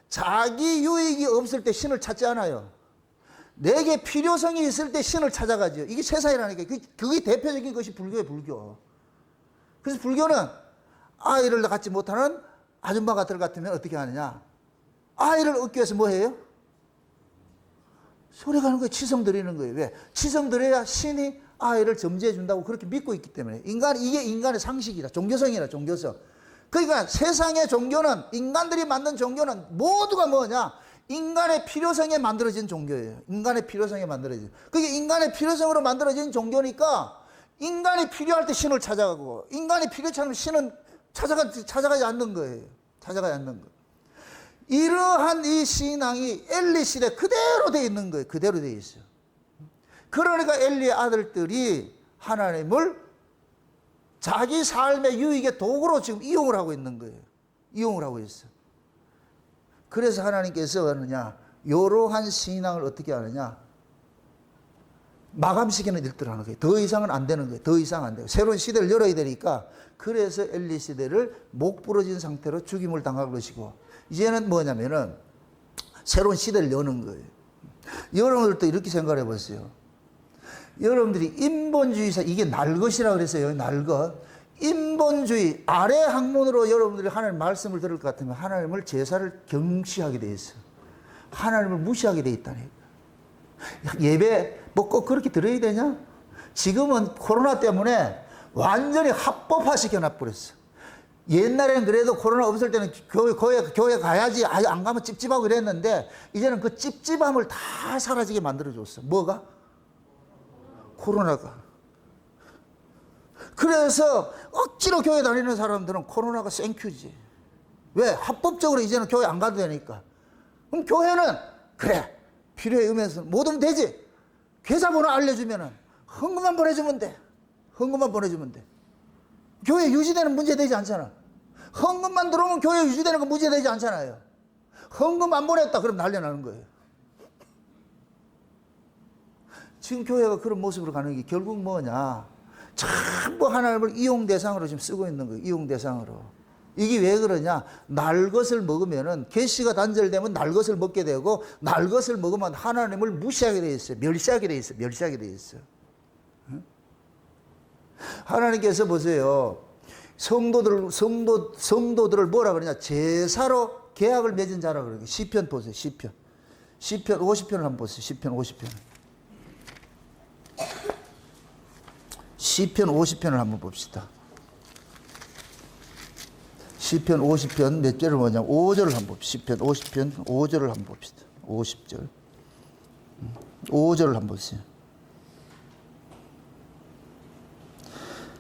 자기 유익이 없을 때 신을 찾지 않아요. 내게 필요성이 있을 때 신을 찾아가죠. 이게 세상이라니까. 그게 대표적인 것이 불교예요, 불교. 그래서 불교는 아이를 갖지 못하는 아줌마 같으면 어떻게 하느냐? 아이를 얻기 위해서 뭐 해요? 소리 가는 거예요. 치성 드리는 거예요. 왜? 치성 드려야 신이 아이를 점지해 준다고 그렇게 믿고 있기 때문에. 이게 인간의 상식이라, 종교성이라, 종교성. 그러니까 세상의 종교는, 인간들이 만든 종교는 모두가 뭐냐? 인간의 필요성에 만들어진 종교예요. 인간의 필요성에 만들어진. 그게 인간의 필요성으로 만들어진 종교니까 인간이 필요할 때 신을 찾아가고, 인간이 필요치 않으면 신은 찾아가지 않는 거예요. 찾아가지 않는 거. 이러한 이 신앙이 엘리 시대 그대로 돼 있는 거예요. 그대로 돼 있어요. 그러니까 엘리의 아들들이 하나님을 자기 삶의 유익의 도구로 지금 이용을 하고 있는 거예요. 이용을 하고 있어요. 그래서 하나님께서 하느냐, 이러한 신앙을 어떻게 하느냐, 마감시키는 일들을 하는 거예요. 더 이상은 안 되는 거예요. 더 이상 안 돼요. 새로운 시대를 열어야 되니까. 그래서 엘리 시대를 목 부러진 상태로 죽임을 당할 것이고, 이제는 뭐냐면은 새로운 시대를 여는 거예요. 여러분들도 이렇게 생각해 보세요. 여러분들이 인본주의사, 이게 날 것이라고 그랬어요. 날 것. 인본주의 아래 학문으로 여러분들이 하나님 말씀을 들을 것 같으면 하나님을 제사를 경시하게 돼 있어요. 하나님을 무시하게 돼 있다니까. 예배 뭐 꼭 그렇게 들어야 되냐? 지금은 코로나 때문에 완전히 합법화 시켜놔버렸어. 옛날에는 그래도 코로나 없을 때는 교회 가야지, 안 가면 찝찝하고 이랬는데 이제는 그 찝찝함을 다 사라지게 만들어줬어. 뭐가? 코로나가. 그래서 억지로 교회 다니는 사람들은 코로나가 생큐지. 왜? 합법적으로 이제는 교회 안 가도 되니까. 그럼 교회는 그래, 필요에 의해서 못 오면 되지. 계좌번호 알려주면은 헌금만 보내주면 돼. 헌금만 보내주면 돼. 교회 유지되는 문제 되지 않잖아. 헌금만 들어오면 교회 유지되는 거 문제 되지 않잖아요. 헌금 안 보냈다 그럼 난리 나는 거예요. 지금 교회가 그런 모습으로 가는 게 결국 뭐냐? 전부 하나님을 이용 대상으로 지금 쓰고 있는 거예요. 이용 대상으로. 이게 왜 그러냐? 날 것을 먹으면은 계시가 단절되면 날 것을 먹게 되고 날 것을 먹으면 하나님을 무시하게 돼 있어요. 멸시하게 돼 있어요. 멸시하게 돼 있어요. 하나님께서 보세요. 성도들을 뭐라 그러냐? 제사로 계약을 맺은 자라 그러죠. 시편 보세요. 시편 50편을 한번 보세요. 시편 50편. 시편 50편을 한번 봅시다. 시편 50편 몇 절을 뭐냐면 5절을 한번 봅시다. 시편 50편 5절을 한번 봅시다. 50절. 5절을 한번 보세요.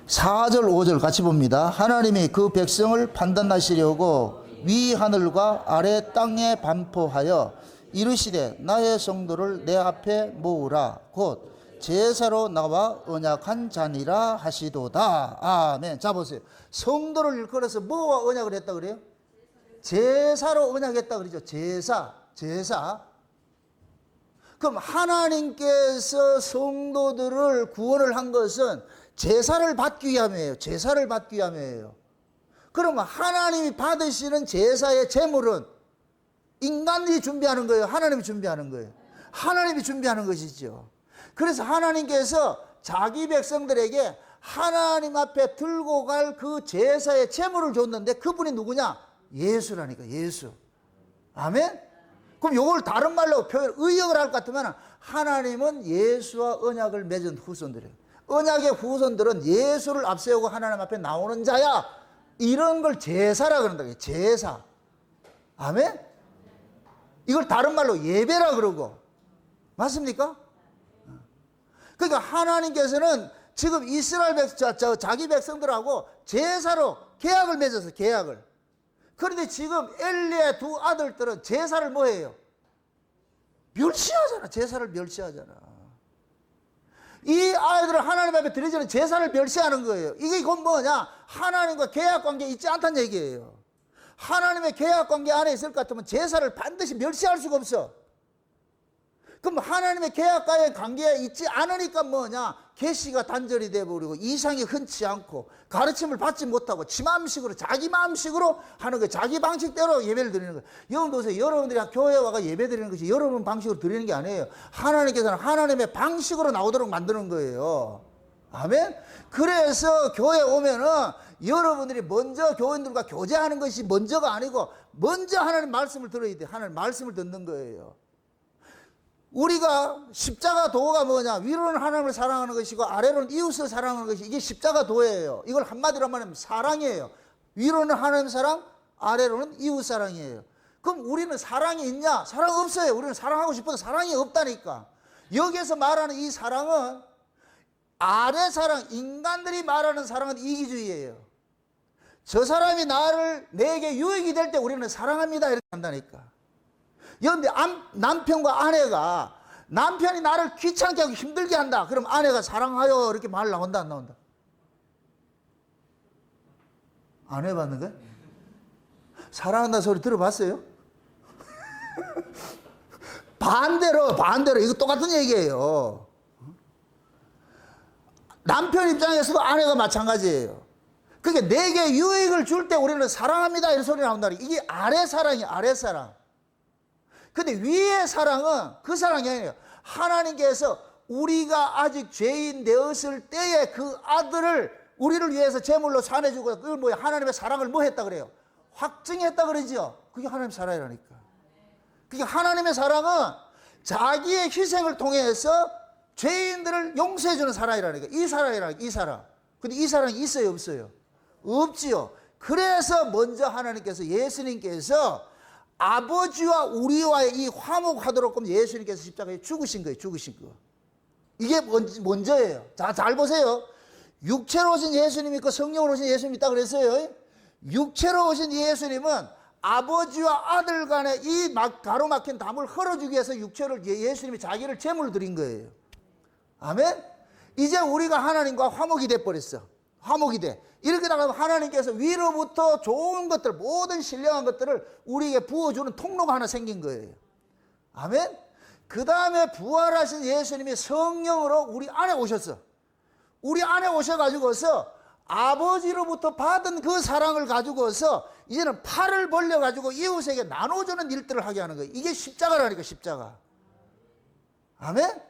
4절 5절 같이 봅니다. 하나님이 그 백성을 판단하시려고 위 하늘과 아래 땅에 반포하여 이르시되 나의 성도를 내 앞에 모으라. 곧 제사로 나와 언약한 자니라 하시도다. 아멘. 자 보세요. 성도를 일컬어서 뭐와 언약을 했다 그래요? 제사로 언약했다 그러죠. 제사. 그럼 하나님께서 성도들을 구원을 한 것은 제사를 받기 위함이에요. 제사를 받기 위함이에요. 그러면 하나님이 받으시는 제사의 제물은 인간들이 준비하는 거예요? 하나님이 준비하는 거예요? 하나님이 준비하는 것이죠. 그래서 하나님께서 자기 백성들에게 하나님 앞에 들고 갈 그 제사의 제물을 줬는데 그분이 누구냐? 예수라니까. 예수. 아멘? 그럼 이걸 다른 말로 의역을 할 것 같으면 하나님은 예수와 언약을 맺은 후손들이에요. 언약의 후손들은 예수를 앞세우고 하나님 앞에 나오는 자야. 이런 걸 제사라 그런다. 제사. 아멘? 이걸 다른 말로 예배라 그러고. 맞습니까? 그러니까 하나님께서는 지금 이스라엘 자기 백성들하고 제사로 계약을 맺었어요. 계약을. 그런데 지금 엘리의 두 아들들은 제사를 뭐 해요? 멸시하잖아. 제사를 멸시하잖아. 이 아이들을 하나님 앞에 드리자는 제사를 멸시하는 거예요. 이게 이건 뭐냐? 하나님과 계약관계 있지 않다는 얘기예요. 하나님의 계약관계 안에 있을 것 같으면 제사를 반드시 멸시할 수가 없어. 그럼 하나님의 계약과의 관계에 있지 않으니까 뭐냐? 계시가 단절이 되어버리고 이상이 흔치 않고 가르침을 받지 못하고 지 마음식으로 자기 마음식으로 하는 거예요. 자기 방식대로 예배를 드리는 거예요. 여러분 보세요. 여러분들이 교회에 와가 예배 드리는 것이 여러분 방식으로 드리는 게 아니에요. 하나님께서는 하나님의 방식으로 나오도록 만드는 거예요. 아멘? 그래서 교회에 오면은 여러분들이 먼저 교인들과 교제하는 것이 먼저가 아니고 먼저 하나님 말씀을 들어야 돼. 하나님 말씀을 듣는 거예요. 우리가 십자가 도가 뭐냐? 위로는 하나님을 사랑하는 것이고 아래로는 이웃을 사랑하는 것이 이게 십자가 도예요. 이걸 한마디로 말하면 사랑이에요. 위로는 하나님 사랑, 아래로는 이웃 사랑이에요. 그럼 우리는 사랑이 있냐? 사랑 없어요. 우리는 사랑하고 싶어도 사랑이 없다니까. 여기에서 말하는 이 사랑은 아래 사랑, 인간들이 말하는 사랑은 이기주의예요. 저 사람이 내게 유익이 될 때 우리는 사랑합니다 이렇게 한다니까. 그런데 남편과 아내가 남편이 나를 귀찮게 하고 힘들게 한다. 그럼 아내가 사랑하여 이렇게 말 나온다 안 나온다? 안 해봤는 거야? 사랑한다는 소리 들어봤어요? 반대로 이거 똑같은 얘기예요. 남편 입장에서도 아내가 마찬가지예요. 그러니까 내게 유익을 줄 때 우리는 사랑합니다 이런 소리 나온다. 이게 아래 사랑이에요. 아래 사랑. 근데 위의 사랑은 그 사랑이 아니에요. 하나님께서 우리가 아직 죄인 되었을 때에 그 아들을 우리를 위해서 제물로 산해주고 그걸 뭐야? 하나님의 사랑을 뭐 했다 그래요? 확증했다 그러죠. 그게 하나님의 사랑이라니까. 그게 하나님의 사랑은 자기의 희생을 통해서 죄인들을 용서해주는 사랑이라니까. 이 사랑이라니까. 이 사랑. 근데 이 사랑이 있어요 없어요? 없지요. 그래서 먼저 하나님께서 예수님께서 아버지와 우리와의 이 화목하도록 예수님께서 십자가에 죽으신 거예요. 죽으신 거. 이게 먼저예요. 자, 잘 보세요. 육체로 오신 예수님이 있고 성령으로 오신 예수님이 있다 그랬어요. 육체로 오신 예수님은 아버지와 아들 간에 이 가로막힌 담을 헐어주기 위해서 육체를 예수님이 자기를 제물로 드린 거예요. 아멘? 이제 우리가 하나님과 화목이 돼버렸어. 화목이 돼. 이렇게 나가면 하나님께서 위로부터 좋은 것들, 모든 신령한 것들을 우리에게 부어주는 통로가 하나 생긴 거예요. 아멘? 그 다음에 부활하신 예수님이 성령으로 우리 안에 오셨어. 우리 안에 오셔가지고서 아버지로부터 받은 그 사랑을 가지고서 이제는 팔을 벌려가지고 이웃에게 나눠주는 일들을 하게 하는 거예요. 이게 십자가라니까, 십자가. 아멘?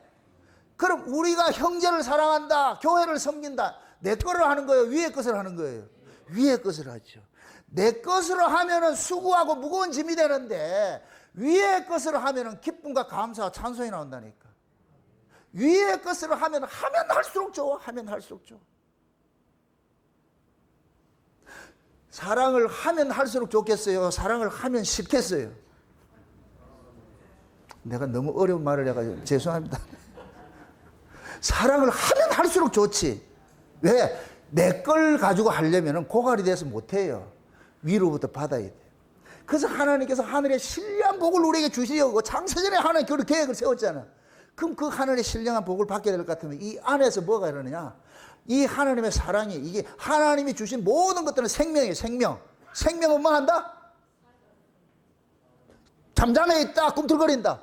그럼 우리가 형제를 사랑한다, 교회를 섬긴다, 내 거를 하는 거예요? 위의 것을 하는 거예요? 위의 것을 하죠. 내 것으로 하면은 수고하고 무거운 짐이 되는데 위의 것으로 하면은 기쁨과 감사와 찬송이 나온다니까. 위의 것으로 하면 할수록 좋아. 하면 할수록 좋아. 사랑을 하면 할수록 좋겠어요? 사랑을 하면 쉽겠어요? 내가 너무 어려운 말을 해가지고 죄송합니다. 사랑을 하면 할수록 좋지. 왜? 내 걸 가지고 하려면 고갈이 돼서 못해요. 위로부터 받아야 돼. 그래서 하나님께서 하늘의 신령한 복을 우리에게 주시려고 창세전에 하나님 그 계획을 세웠잖아. 그럼 그 하늘의 신령한 복을 받게 될 것 같으면 이 안에서 뭐가 이러느냐? 이 하나님의 사랑이, 이게 하나님이 주신 모든 것들은 생명이에요. 생명. 생명은 뭐 한다? 잠잠해 있다, 꿈틀거린다.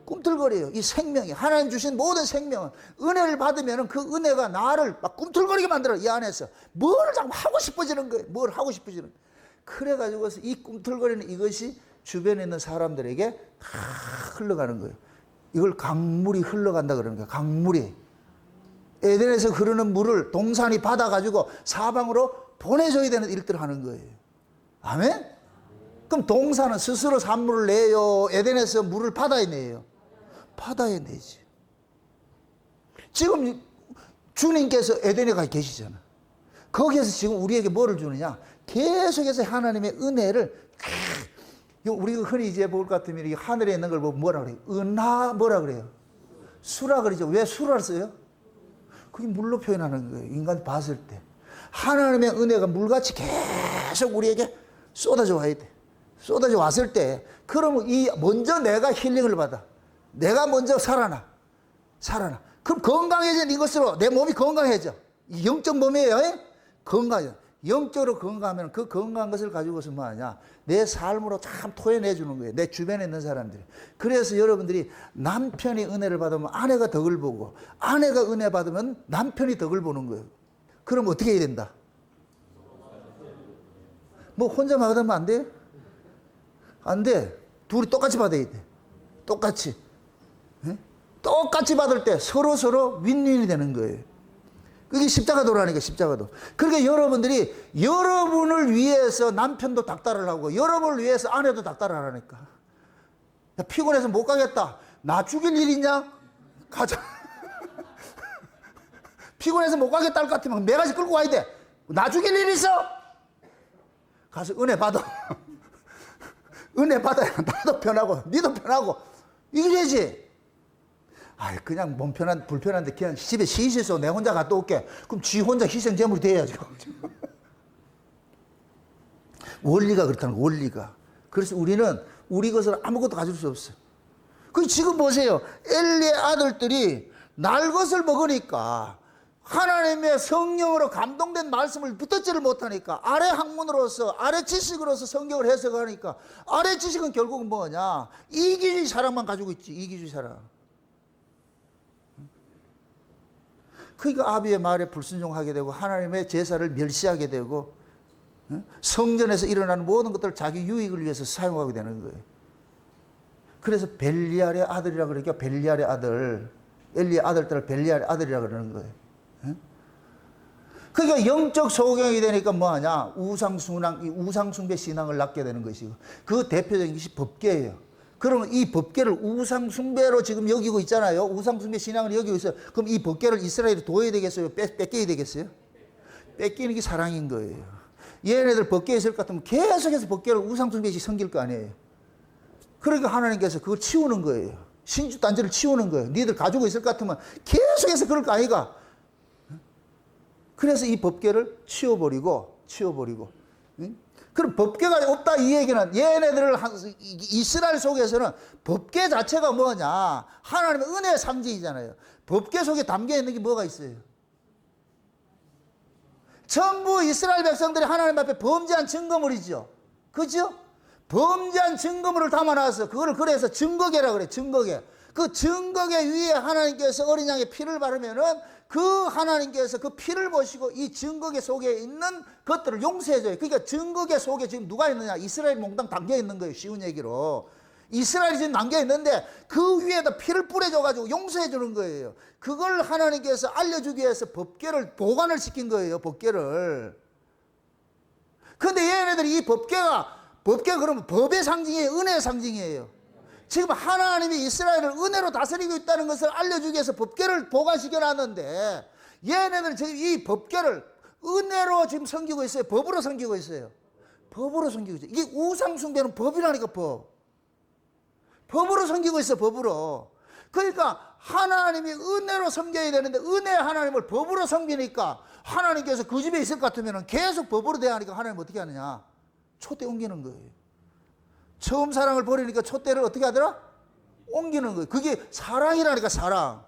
꿈틀거려요. 이 생명이, 하나님 주신 모든 생명은 은혜를 받으면 그 은혜가 나를 막 꿈틀거리게 만들어. 이 안에서 뭘 자꾸 하고 싶어지는 거예요. 뭘 하고 싶어지는 거예요. 그래가지고서 이 꿈틀거리는 이것이 주변에 있는 사람들에게 다 흘러가는 거예요. 이걸 강물이 흘러간다 그러는 거예요. 강물이. 에덴에서 흐르는 물을 동산이 받아가지고 사방으로 보내줘야 되는 일들을 하는 거예요. 아멘? 그럼 동산은 스스로 산물을 내요? 에덴에서 물을 받아야 내요? 받아야 내지. 지금 주님께서 에덴에 가 계시잖아. 거기에서 지금 우리에게 뭐를 주느냐? 계속해서 하나님의 은혜를, 우리가 흔히 이제 볼 것 같으면 하늘에 있는 걸 뭐라 그래요? 은하 뭐라 그래요? 수라 그러죠. 왜 수라를 써요? 그게 물로 표현하는 거예요. 인간 봤을 때. 하나님의 은혜가 물같이 계속 우리에게 쏟아져 와야 돼. 쏟아져 왔을 때, 그러면 먼저 내가 힐링을 받아. 내가 먼저 살아나. 그럼 건강해진 이것으로 내 몸이 건강해져. 영적 몸이에요. 건강해져. 영적으로 건강하면 그 건강한 것을 가지고서 뭐 하냐? 내 삶으로 참 토해내 주는 거예요. 내 주변에 있는 사람들이. 그래서 여러분들이 남편이 은혜를 받으면 아내가 덕을 보고, 아내가 은혜 받으면 남편이 덕을 보는 거예요. 그럼 어떻게 해야 된다? 뭐 혼자 받으면 안 돼? 안 돼. 둘이 똑같이 받아야 돼. 똑같이. 똑같이 받을 때 서로 윈윈이 되는 거예요. 그게 십자가도라니까, 십자가도. 그러니까 여러분들이 여러분을 위해서 남편도 닥달을 하고, 여러분을 위해서 아내도 닥달을 하라니까. 야, 피곤해서 못 가겠다. 나 죽일 일 있냐? 가자. 피곤해서 못 가겠다 할 것 같으면 매가지 끌고 와야 돼. 나 죽일 일 있어? 가서 은혜 받아. 은혜 받아야 나도 편하고, 니도 편하고. 이래야지. 아이, 그냥 몸 불편한데 그냥 집에 쉬셔서 내 혼자 갔다 올게. 그럼 지 혼자 희생제물이 돼야죠. 원리가 그렇다는 거예요, 원리가. 그래서 우리는 우리 것을 아무것도 가질 수 없어요. 그 지금 보세요. 엘리의 아들들이 날 것을 먹으니까 하나님의 성령으로 감동된 말씀을 붙들지를 못하니까 아래 학문으로서, 아래 지식으로서 성경을 해석하니까 아래 지식은 결국은 뭐냐? 이기주의 사랑만 가지고 있지, 이기주의 사랑. 그러니까 아비의 말에 불순종하게 되고 하나님의 제사를 멸시하게 되고 성전에서 일어나는 모든 것들을 자기 유익을 위해서 사용하게 되는 거예요. 그래서 벨리알의 아들이라 그러니까 벨리알의 아들, 엘리의 아들들을 벨리알의 아들이라 그러는 거예요. 그러니까 영적 소경이 되니까 뭐하냐? 우상숭배 신앙을 낳게 되는 것이고, 그 대표적인 것이 법궤예요. 그러면 이 법궤를 우상숭배로 지금 여기고 있잖아요. 우상숭배 신앙을 여기고 있어요. 그럼 이 법궤를 이스라엘이 둬야 되겠어요? 뺏겨야 되겠어요? 뺏기는 게 사랑인 거예요. 얘네들 법궤에 있을 것 같으면 계속해서 법궤를 우상숭배식 섬길 거 아니에요. 그러니까 하나님께서 그걸 치우는 거예요. 신주단지를 치우는 거예요. 니들 가지고 있을 것 같으면 계속해서 그럴 거 아이가. 그래서 이 법궤를 치워버리고. 그럼 법궤가 없다 이 얘기는 얘네들을 이스라엘 속에서는 법궤 자체가 뭐냐? 하나님의 은혜의 상징이잖아요. 법궤 속에 담겨 있는 게 뭐가 있어요? 전부 이스라엘 백성들이 하나님 앞에 범죄한 증거물이죠. 그죠? 범죄한 증거물을 담아놔서 그거를 그래서 증거궤라 그래. 증거궤. 그 증거궤 위에 하나님께서 어린 양의 피를 바르면은 그 하나님께서 그 피를 보시고 이 증거궤 속에 있는 것들을 용서해줘요. 그러니까 증거궤 속에 지금 누가 있느냐? 이스라엘 몽땅 담겨 있는 거예요. 쉬운 얘기로. 이스라엘이 지금 담겨 있는데 그 위에다 피를 뿌려줘가지고 용서해 주는 거예요. 그걸 하나님께서 알려주기 위해서 법궤를 보관을 시킨 거예요. 법궤를. 그런데 얘네들이 이 법궤가 그러면 법의 상징이에요? 은혜의 상징이에요? 지금 하나님이 이스라엘을 은혜로 다스리고 있다는 것을 알려주기 위해서 법궤를 보관시켜 놨는데 얘네들은 지금 이 법궤를 은혜로 지금 섬기고 있어요? 법으로 섬기고 있어요? 법으로 섬기고 있어요. 이게 우상숭배는 법이라니까 법. 법으로 섬기고 있어. 법으로. 그러니까 하나님이 은혜로 섬겨야 되는데 은혜의 하나님을 법으로 섬기니까 하나님께서 그 집에 있을 것 같으면 계속 법으로 대하니까 하나님 어떻게 하느냐? 촛대 옮기는 거예요. 처음 사랑을 버리니까 촛대를 어떻게 하더라? 옮기는 거예요. 그게 사랑이라니까. 사랑.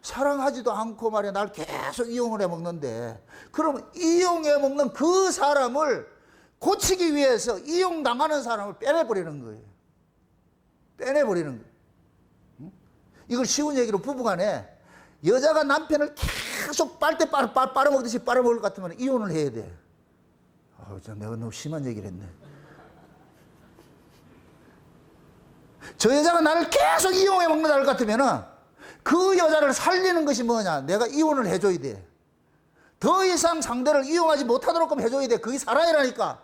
사랑하지도 않고 말이야 날 계속 이용을 해 먹는데, 그러면 이용해 먹는 그 사람을 고치기 위해서 이용당하는 사람을 빼내버리는 거예요. 빼내버리는 거예요. 이걸 쉬운 얘기로 부부간에 여자가 남편을 계속 빨대 빨아먹듯이 빨아먹을 것 같으면 이혼을 해야 돼. 내가 너무 심한 얘기를 했네. 저 여자가 나를 계속 이용해 먹는 것 같으면 그 여자를 살리는 것이 뭐냐? 내가 이혼을 해줘야 돼. 더 이상 상대를 이용하지 못하도록 해줘야 돼. 그게 사랑이라니까.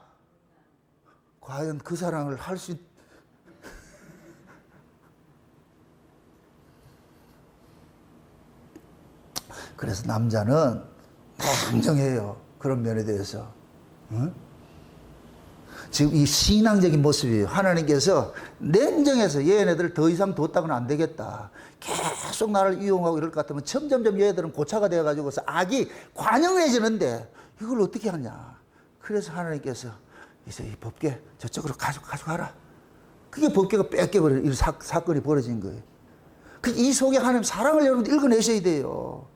과연 그 사랑을 할 수 그래서 남자는 냉정해요. 그런 면에 대해서. 응? 지금 이 신앙적인 모습이에요. 하나님께서 냉정해서 얘네들을 더 이상 뒀다고는 안 되겠다. 계속 나를 이용하고 이럴 것 같으면 점점점 얘네들은 고차가 되어가지고서 악이 관영해지는데 이걸 어떻게 하냐. 그래서 하나님께서 이제 이 법궤 저쪽으로 가져가라. 그게 법궤가 뺏겨버리는 이 사건이 벌어진 거예요. 이 속에 하나님 사랑을 여러분들 읽어내셔야 돼요.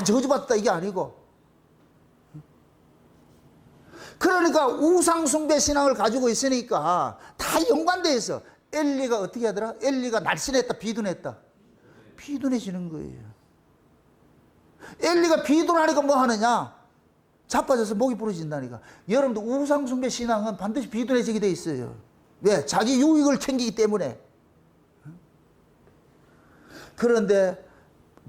저주받았다 이게 아니고. 그러니까 우상숭배 신앙을 가지고 있으니까 다 연관되어 있어. 엘리가 어떻게 하더라? 엘리가 날씬했다, 비둔했다. 비둔해지는 거예요. 엘리가 비둔하니까 뭐 하느냐? 자빠져서 목이 부러진다니까. 여러분도 우상숭배 신앙은 반드시 비둔해지게 돼 있어요. 왜? 자기 유익을 챙기기 때문에. 그런데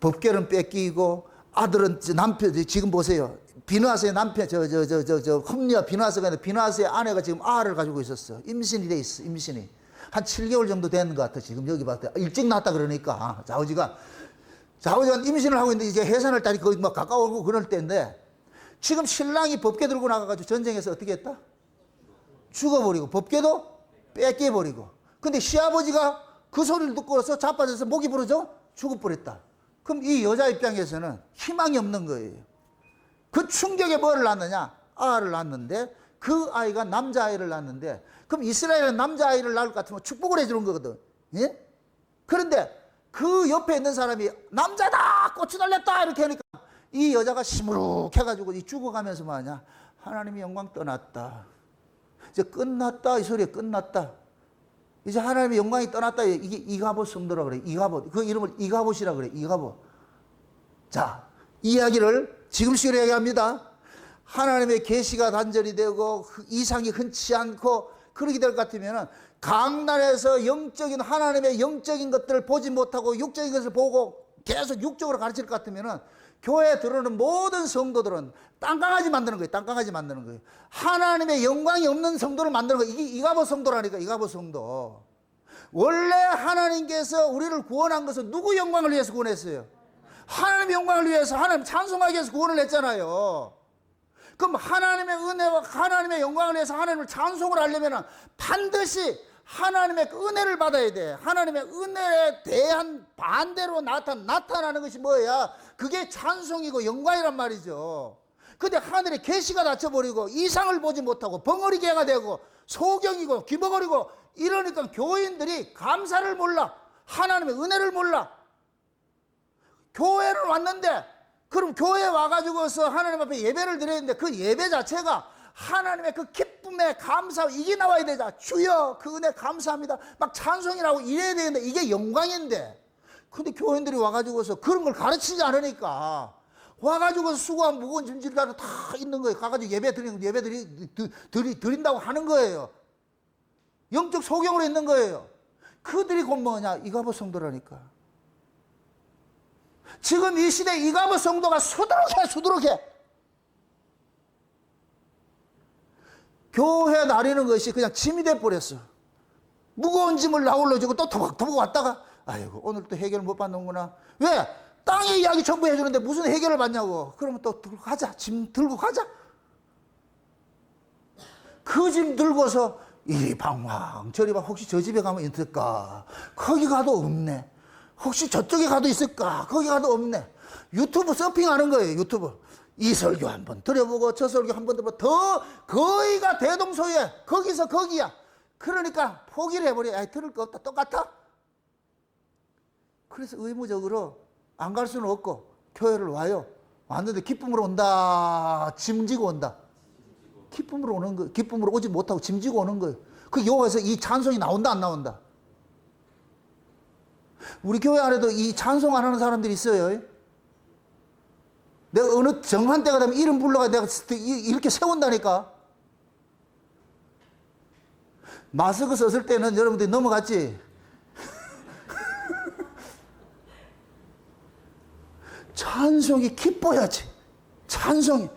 법궤는 뺏기고 아들은 남편, 지금 보세요. 비누아스의 남편, 흠리와 비누아스가 있는데 비누아스의 아내가 지금 아를 가지고 있었어. 임신이 돼 있어, 임신이. 한 7개월 정도 된 것 같아. 지금 여기 봤을 때. 일찍 낳았다 그러니까. 자우지가 임신을 하고 있는데 이제 해산할 딸이 거의 막 가까워오고 그럴 때인데 지금 신랑이 법궤 들고 나가가지고 전쟁에서 어떻게 했다? 죽어버리고 법궤도 뺏겨버리고. 근데 시아버지가 그 소리를 듣고서 자빠져서 목이 부러져 죽어버렸다. 그럼 이 여자 입장에서는 희망이 없는 거예요. 그 충격에 뭐를 낳느냐? 아를 낳는데 그 아이가 남자아이를 낳는데 그럼 이스라엘은 남자아이를 낳을 것 같으면 축복을 해주는 거거든. 예? 그런데 그 옆에 있는 사람이 남자다! 고추 달렸다! 이렇게 하니까 이 여자가 시무룩해가지고 이 죽어가면서 뭐하냐? 하나님이 영광 떠났다. 이제 끝났다. 이 소리에 끝났다. 이제 하나님의 영광이 떠났다. 이게 이가봇 성도라 그래. 이가봇. 그 이름을 이가봇이라 그래. 이가봇. 자, 이야기를 지금 시로 얘기합니다. 하나님의 계시가 단절이 되고 이상이 흔치 않고 그러게 될 것 같으면 강단에서 영적인 하나님의 영적인 것들을 보지 못하고 육적인 것을 보고 계속 육적으로 가르칠 것 같으면 교회에 들어오는 모든 성도들은 땅강아지 만드는 거예요. 땅강아지 만드는 거예요. 하나님의 영광이 없는 성도를 만드는 거예요. 이게 이가보 성도라니까. 이가보 성도. 원래 하나님께서 우리를 구원한 것은 누구 영광을 위해서 구원했어요? 하나님의 영광을 위해서, 하나님 찬송하기 위해서 구원을 했잖아요. 그럼 하나님의 은혜와 하나님의 영광을 위해서 하나님을 찬송을 하려면 반드시 하나님의 그 은혜를 받아야 돼. 하나님의 은혜에 대한 반대로 나타나는 것이 뭐야? 그게 찬송이고 영광이란 말이죠. 근데 하늘의 계시가 닫혀버리고 이상을 보지 못하고 벙어리개가 되고 소경이고 귀머거리고 이러니까 교인들이 감사를 몰라. 하나님의 은혜를 몰라. 교회를 왔는데, 그럼 교회에 와가지고서 하나님 앞에 예배를 드렸는데 그 예배 자체가 하나님의 그 기쁨에 감사, 이게 나와야 되자. 주여 그 은혜 감사합니다. 막 찬송이라고 이래야 되는데 이게 영광인데. 근데 교인들이 와가지고서 그런 걸 가르치지 않으니까 와가지고 수고한 무거운 짐질다도 다 있는 거예요. 가가지고 드린다고 하는 거예요. 영적 소경으로 있는 거예요. 그들이 곧 뭐냐? 이가보 성도라니까. 지금 이 시대 이가보 성도가 수두룩해. 교회 나리는 것이 그냥 짐이 돼버렸어. 무거운 짐을 나올러주고 또 토박토박 왔다가 아이고 오늘 또 해결 못 받는구나. 왜? 땅의 이야기 전부 해주는데 무슨 해결을 받냐고. 그러면 또 들고 가자. 짐 들고 가자. 그 짐 들고서 이리 방황 저리 봐. 혹시 저 집에 가면 있을까? 거기 가도 없네. 혹시 저쪽에 가도 있을까? 거기 가도 없네. 유튜브 서핑하는 거예요. 유튜브. 이 설교 한번 들어보고 저 설교 한번 들어보고 더 거의가 대동소이해. 거기서 거기야. 그러니까 포기를 해버려. 아이 들을 거 없다. 똑같아. 그래서 의무적으로 안 갈 수는 없고 교회를 와요. 왔는데 기쁨으로 온다. 짐지고 온다. 기쁨으로 오는 거. 기쁨으로 오지 못하고 짐지고 오는 거예요. 그 여호와에서 이 찬송이 나온다 안 나온다? 우리 교회 안에도 이 찬송 안 하는 사람들이 있어요. 내가 어느 정한 때가 되면 이름 불러가 내가 이렇게 세운다니까. 마스크 썼을 때는 여러분들이 넘어갔지. 찬송이 기뻐야지. 찬송이.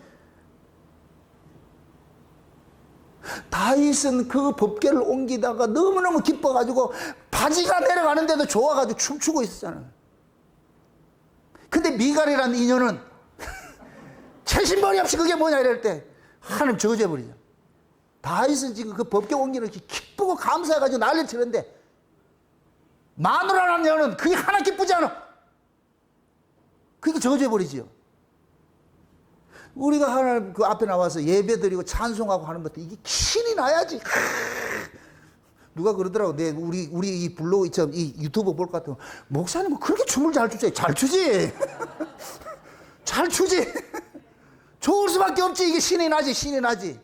다윗은 그 법궤를 옮기다가 너무너무 기뻐가지고 바지가 내려가는데도 좋아가지고 춤추고 있었잖아요. 근데 미갈이라는 인연은 채신머리 없이 그게 뭐냐 이럴 때 하나님 저주해버리죠. 다윗은 지금 그 법궤 옮기는 게 기쁘고 감사해가지고 난리를 치는데 마누라라는 여는 그게 하나 기쁘지 않아. 그게 저주해버리지요. 우리가 하나님 그 앞에 나와서 예배 드리고 찬송하고 하는 것도 이게 신이 나야지. 누가 그러더라고. 우리 이 블로그 이 유튜브 볼 것 같으면 목사님은 그렇게 춤을 잘 추지. 잘 추지. 잘 추지. 좋을 수밖에 없지. 이게 신이 나지. 신이 나지.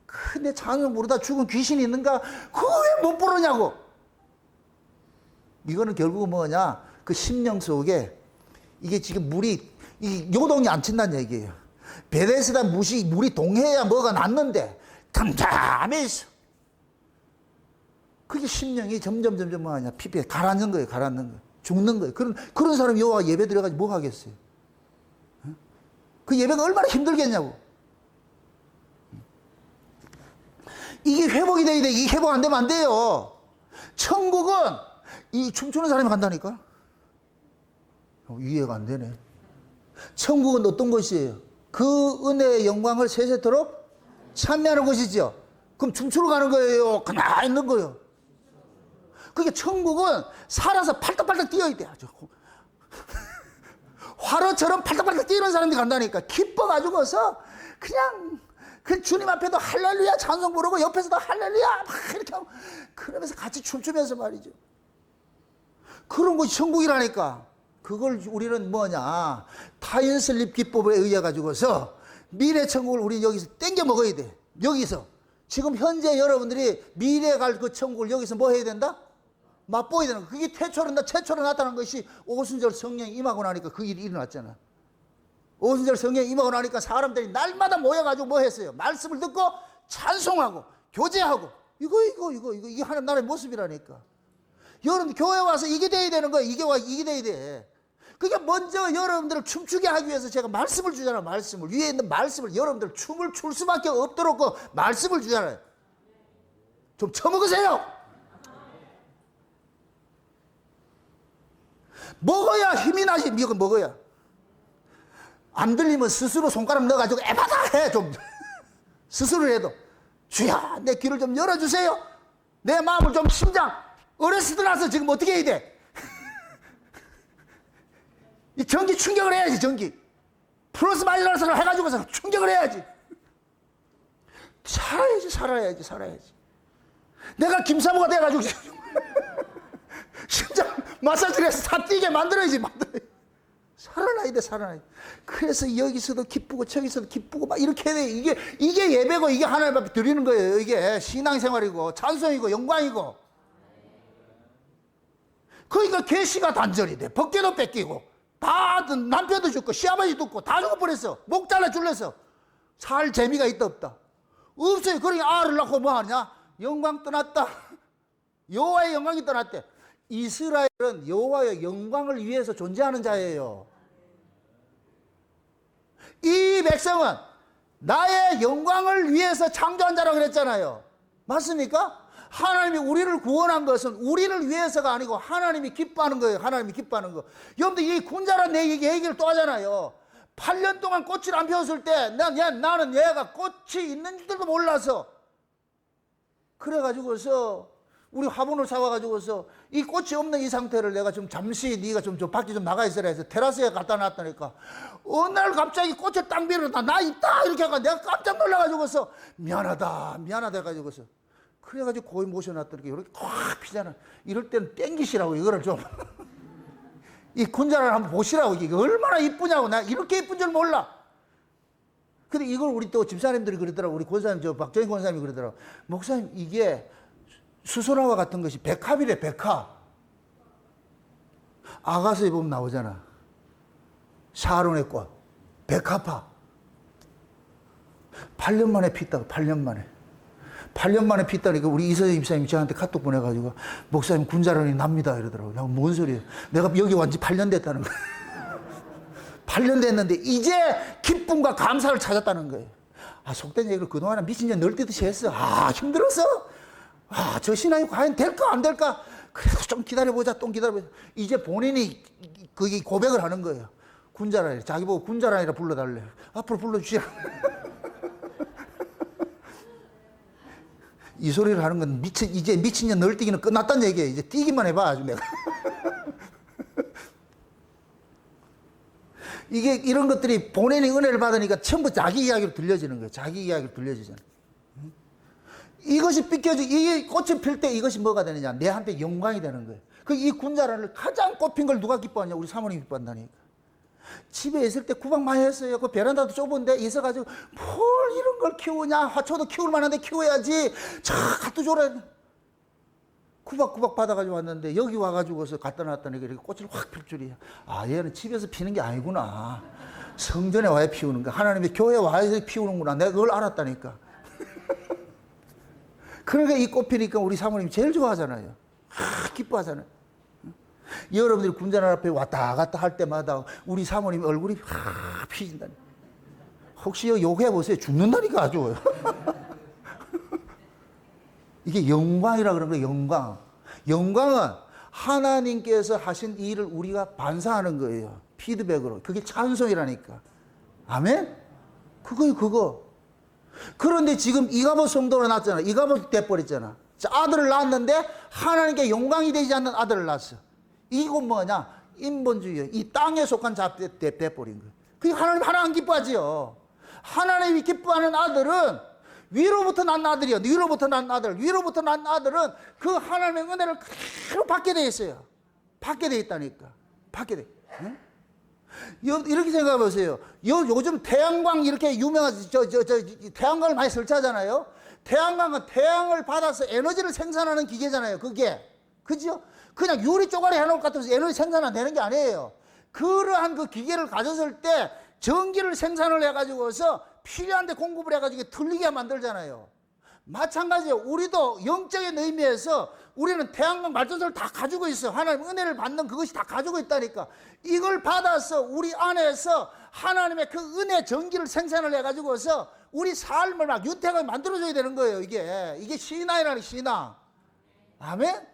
근데 찬송 부르다 죽은 귀신이 있는가? 그거 왜 못 부르냐고. 이거는 결국은 뭐냐? 그 심령 속에 이게 지금 물이 이 요동이 안 친다는 얘기예요. 베데스다 물이 동해야 뭐가 났는데 잠잠해 있어. 그게 심령이 점점 뭐하냐? 피폐 가라앉는 거예요. 가라앉는 거예요. 죽는 거예요. 그런 사람이 여호와 예배 들어가지고 뭐 하겠어요? 그 예배가 얼마나 힘들겠냐고. 이게 회복이 돼야 돼. 이게 회복 안 되면 안 돼요. 천국은 이 춤추는 사람이 간다니까. 이해가 안 되네. 천국은 어떤 것이에요? 그 은혜의 영광을 세세토록 찬미하는 것이죠. 그럼 춤추러 가는 거예요? 그냥 있는 거예요. 그게 천국은 살아서 팔딱팔딱 뛰어야 돼. 아주 화로처럼 팔딱팔딱 뛰는 사람들이 간다니까. 기뻐가지고서 그냥 그 주님 앞에도 할렐루야 찬송 부르고 옆에서도 할렐루야 막 이렇게 하고 그러면서 같이 춤추면서 말이죠. 그런 것이 천국이라니까. 그걸 우리는 뭐냐? 타인슬립 기법에 의해 가지고서 미래 천국을 우리 여기서 땡겨 먹어야 돼. 여기서 지금 현재 여러분들이 미래 갈 그 천국을 여기서 뭐 해야 된다? 맛보여야 되는 거. 그게 최초로 나타난 것이 오순절 성령이 임하고 나니까 그 일이 일어났잖아. 오순절 성령이 임하고 나니까 사람들이 날마다 모여가지고 뭐 했어요? 말씀을 듣고 찬송하고 교제하고 이게 하나님 나라의 모습이라니까. 여러분 교회 와서 이게 돼야 되는 거예요. 이게 돼야 돼. 그게 먼저 여러분들을 춤추게 하기 위해서 제가 말씀을 주잖아요. 말씀을. 위에 있는 말씀을 여러분들 춤을 출 수밖에 없도록 그 말씀을 주잖아요. 좀 처먹으세요. 먹어야 힘이 나지. 이거 먹어야. 안 들리면 스스로 손가락 넣어가지고 에바다 해. 좀 스스로 해도 주야 내 귀를 좀 열어주세요. 내 마음을 좀 심장 어렸을 나서 지금 어떻게 해야 돼? 이 전기 충격을 해야지. 전기 플러스 마이너스를 해가지고서 충격을 해야지. 살아야지. 내가 김사부가 돼가지고 심장 마사지를 해서 다 뛰게 만들어야지. 살아나야 돼. 그래서 여기서도 기쁘고 저기서도 기쁘고 막 이렇게 해야 돼. 이게 예배고 이게 하나님 앞에 드리는 거예요. 이게 신앙생활이고 찬송이고 영광이고. 그러니까 계시가 단절이 돼. 법궤도 뺏기고 다 남편도 죽고 시아버지 죽고 다 죽어버렸어. 목 잘라 줄렸어. 살 재미가 있다 없다? 없어요. 그러니까 알을 낳고 뭐 하냐? 영광 떠났다. 여호와의 영광이 떠났대. 이스라엘은 여호와의 영광을 위해서 존재하는 자예요. 이 백성은 나의 영광을 위해서 창조한 자라고 그랬잖아요. 맞습니까? 하나님이 우리를 구원한 것은 우리를 위해서가 아니고 하나님이 기뻐하는 거예요. 하나님이 기뻐하는 거. 여러분들 이 군자란 내 얘기를 또 하잖아요. 8년 동안 꽃을 안 피웠을 때 나는 얘가 꽃이 있는 줄도 몰라서 그래가지고서 우리 화분을 사와가지고서 이 꽃이 없는 이 상태를 내가 좀 잠시 네가 좀 밖에 좀 나가 있으라 해서 테라스에 갖다 놨다니까 어느 날 갑자기 꽃을 딱 밀어다 나 있다 이렇게 하고 내가 깜짝 놀라가지고서 미안하다 해가지고서 그래가지고 거기 모셔놨더니 이렇게 콱 피잖아. 이럴 때는 땡기시라고 이거를 좀 이 군자를 한번 보시라고. 이게 얼마나 이쁘냐고. 나 이렇게 이쁜 줄 몰라. 근데 이걸 우리 또 집사님들이 그러더라고. 우리 권사님, 박정희 권사님이 그러더라고. 목사님, 이게 수선화와 같은 것이 백합이래, 백합. 아가서에 보면 나오잖아. 샤론의 꽃, 백합화. 8년 만에 피었다고, 8년 만에. 8년 만에 피었다니까 우리 이서영 집사님이 저한테 카톡 보내가지고 목사님 군자론이 납니다 이러더라고요. 야, 뭔 소리예요? 내가 여기 완지 8년 됐다는 거예요. 8년 됐는데 이제 기쁨과 감사를 찾았다는 거예요. 아, 속된 얘기를 그동안은 미친 년 널뛰듯이 했어. 아, 힘들었어. 아, 저 신앙이 과연 될까 안 될까? 그래도 좀 기다려보자. 이제 본인이 거기 고백을 하는 거예요. 군자라니. 자기 보고 군자라니라 불러달래. 앞으로 불러주시라. 이 소리를 하는 건 이제 미친년 널뛰기는 끝났다는 얘기예요. 이제 뛰기만 해봐, 아주 내가. 이게 이런 것들이 본인이 은혜를 받으니까 전부 자기 이야기로 들려지는 거예요. 자기 이야기로 들려지잖아. 이것이 이 꽃이 필 때 이것이 뭐가 되느냐? 내한테 영광이 되는 거예요. 이 군자란을 가장 꽃핀 걸 누가 기뻐하냐? 우리 사모님이 기뻐한다니까. 집에 있을 때 구박 많이 했어요. 그 베란다도 좁은데 있어가지고 뭘 이런 걸 키우냐? 화초도 키울 만한데 키워야지. 자, 갖다 줘라. 구박 받아가지고 왔는데 여기 와가지고서 갖다 놨더니 이렇게 꽃을 확 필 줄이야. 아, 얘는 집에서 피는 게 아니구나. 성전에 와야 피우는 거야. 하나님의 교회에 와야 피우는구나. 내가 그걸 알았다니까. 그러니까 이 꽃 피니까 우리 사모님이 제일 좋아하잖아요. 기뻐하잖아요. 여러분들이 군자란 앞에 왔다 갔다 할 때마다 우리 사모님 얼굴이 피진다니. 혹시 욕해보세요. 죽는다니까 아주. 이게 영광이라 그런 거예요. 영광. 영광은 하나님께서 하신 일을 우리가 반사하는 거예요. 피드백으로. 그게 찬송이라니까. 아멘? 그거요, 그거. 그런데 지금 이가봇 성도가 낳았잖아. 이가봇 돼버렸잖아. 아들을 낳았는데 하나님께 영광이 되지 않는 아들을 낳았어. 이거 뭐냐? 인본주의. 이 땅에 속한 자 돼버린 거예요. 그게 하나님 하나 안 기뻐하지요. 하나님이 기뻐하는 아들은 위로부터 난 아들이요. 위로부터 난 아들. 위로부터 난 아들은 그 하나님의 은혜를 그대로 받게 돼 있어요. 받게 돼 있다니까. 받게 돼. 응? 이렇게 생각해 보세요. 요즘 태양광 이렇게 유명하지. 태양광을 많이 설치하잖아요. 태양광은 태양을 받아서 에너지를 생산하는 기계잖아요. 그게. 그죠? 그냥 유리 쪼가리 해놓을 것 같아서 에너지 생산 안 되는 게 아니에요. 그러한 그 기계를 가졌을 때 전기를 생산을 해가지고서 필요한데 공급을 해가지고 틀리게 만들잖아요. 마찬가지예요. 우리도 영적인 의미에서 우리는 태양광 발전소를 다 가지고 있어. 하나님 은혜를 받는 그것이 다 가지고 있다니까. 이걸 받아서 우리 안에서 하나님의 그 은혜 전기를 생산을 해가지고서 우리 삶을 막 유태하게 만들어줘야 되는 거예요. 이게 신앙이라는 신앙. 아멘?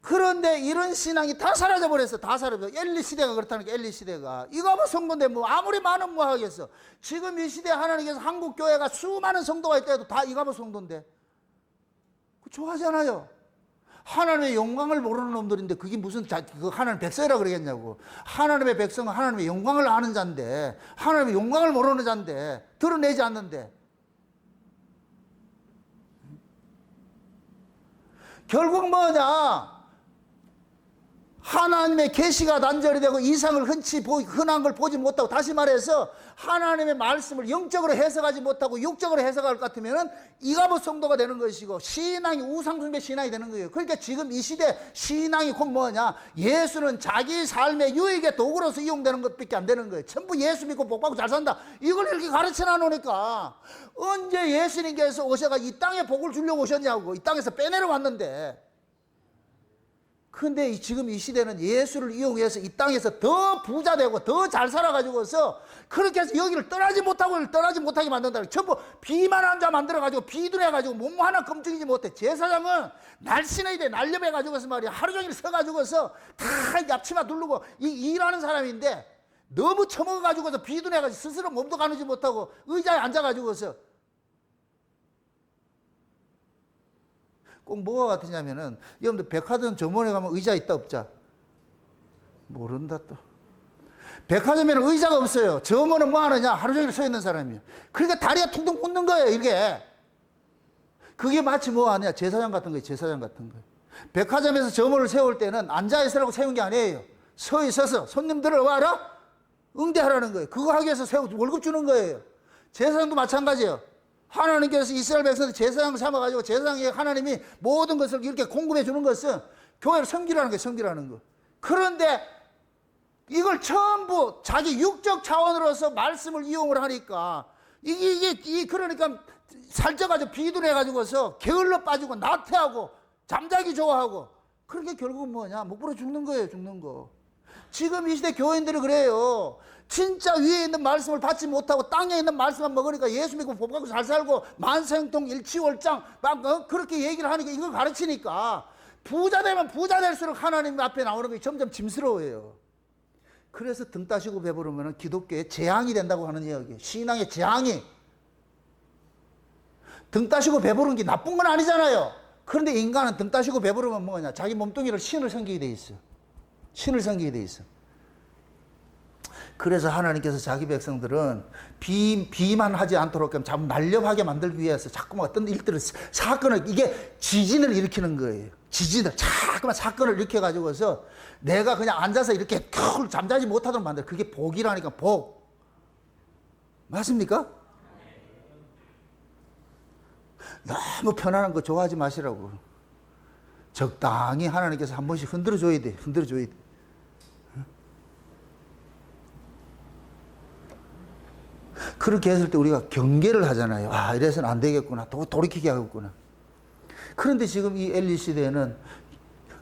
그런데 이런 신앙이 다 사라져버렸어. 다 사라져. 엘리 시대가 그렇다는 게 엘리 시대가. 이거 뭐 성도인데 뭐 아무리 많은 뭐 하겠어. 지금 이 시대에 하나님께서 한국 교회가 수많은 성도가 있다 해도 다 이거 뭐 성도인데. 좋아하잖아요. 하나님의 영광을 모르는 놈들인데 그게 무슨 그 하나님 백성이라 그러겠냐고. 하나님의 백성은 하나님의 영광을 아는 자인데, 하나님의 영광을 모르는 자인데, 드러내지 않는데. 결국 뭐냐? 하나님의 계시가 단절이 되고 이상을 흔한 걸 보지 못하고, 다시 말해서 하나님의 말씀을 영적으로 해석하지 못하고 육적으로 해석할 것 같으면 이가봇 성도가 되는 것이고, 신앙이 우상숭배 신앙이 되는 거예요. 그러니까 지금 이 시대 신앙이 곧 뭐냐? 예수는 자기 삶의 유익의 도구로서 이용되는 것밖에 안 되는 거예요. 전부 예수 믿고 복 받고 잘 산다, 이걸 이렇게 가르쳐 놔놓으니까 언제 예수님께서 오셔가 이 땅에 복을 주려고 오셨냐고. 이 땅에서 빼내려 왔는데. 근데 지금 이 시대는 예수를 이용해서 이 땅에서 더 부자 되고 더 잘 살아가지고서 그렇게 해서 여기를 떠나지 못하게 만든다. 전부 비만한 자 만들어가지고 비둔해가지고 몸 하나 검증이지 못해. 제사장은 날씬해야 돼. 날렵해가지고서 말이야. 하루 종일 서가지고서 다 앞치마 두르고 일하는 사람인데 너무 처먹어가지고서 비둔해가지고 스스로 몸도 가누지 못하고 의자에 앉아가지고서 꼭 뭐가 같으냐면은, 여러분들 백화점 점원에 가면 의자 있다 없자? 모른다 또. 백화점에는 의자가 없어요. 점원은 뭐 하느냐? 하루 종일 서 있는 사람이에요. 그러니까 다리가 퉁퉁 붓는 거예요, 이게. 그게 마치 뭐 하냐? 제사장 같은 거예요, 제사장 같은 거예요. 백화점에서 점원을 세울 때는 앉아있으라고 세운 게 아니에요. 서 있어서 손님들을 와라? 응대하라는 거예요. 그거 하기 위해서 월급 주는 거예요. 제사장도 마찬가지예요. 하나님께서 이스라엘 백성들 제사장을 삼아가지고 제사장에 하나님이 모든 것을 이렇게 공급해 주는 것은 교회를 섬기라는 거예요, 섬기라는 거. 그런데 이걸 전부 자기 육적 차원으로서 말씀을 이용을 하니까 그러니까 살쪄가지고 비둔해가지고서 게을러 빠지고 나태하고 잠자기 좋아하고, 그렇게 결국은 뭐냐? 못 부러 죽는 거예요, 죽는 거. 지금 이 시대 교인들이 그래요. 진짜 위에 있는 말씀을 받지 못하고 땅에 있는 말씀만 먹으니까 예수 믿고 복 받고 잘 살고 만사형통 일치월장 막 그렇게 얘기를 하니까 이걸 가르치니까 부자 되면 부자 될수록 하나님 앞에 나오는 게 점점 짐스러워요. 그래서 등 따시고 배부르면 기독교의 재앙이 된다고 하는 이야기예요. 신앙의 재앙이. 등 따시고 배부른 게 나쁜 건 아니잖아요. 그런데 인간은 등 따시고 배부르면 뭐냐? 자기 몸뚱이를 신을 섬기게 돼 있어. 신을 섬기게 돼 있어. 그래서 하나님께서 자기 백성들은 비만하지 않도록 자꾸 날렵하게 만들기 위해서 자꾸만 어떤 일들을, 사건을, 이게 지진을 일으키는 거예요. 지진을, 자꾸만 사건을 일으켜가지고서 내가 그냥 앉아서 이렇게 잠자지 못하도록 만들어. 그게 복이라니까, 복. 맞습니까? 너무 편안한 거 좋아하지 마시라고. 적당히 하나님께서 한 번씩 흔들어줘야 돼. 흔들어줘야 돼. 그렇게 했을 때 우리가 경계를 하잖아요. 아, 이래서는 안 되겠구나. 돌이키게 하겠구나. 그런데 지금 이 엘리 시대에는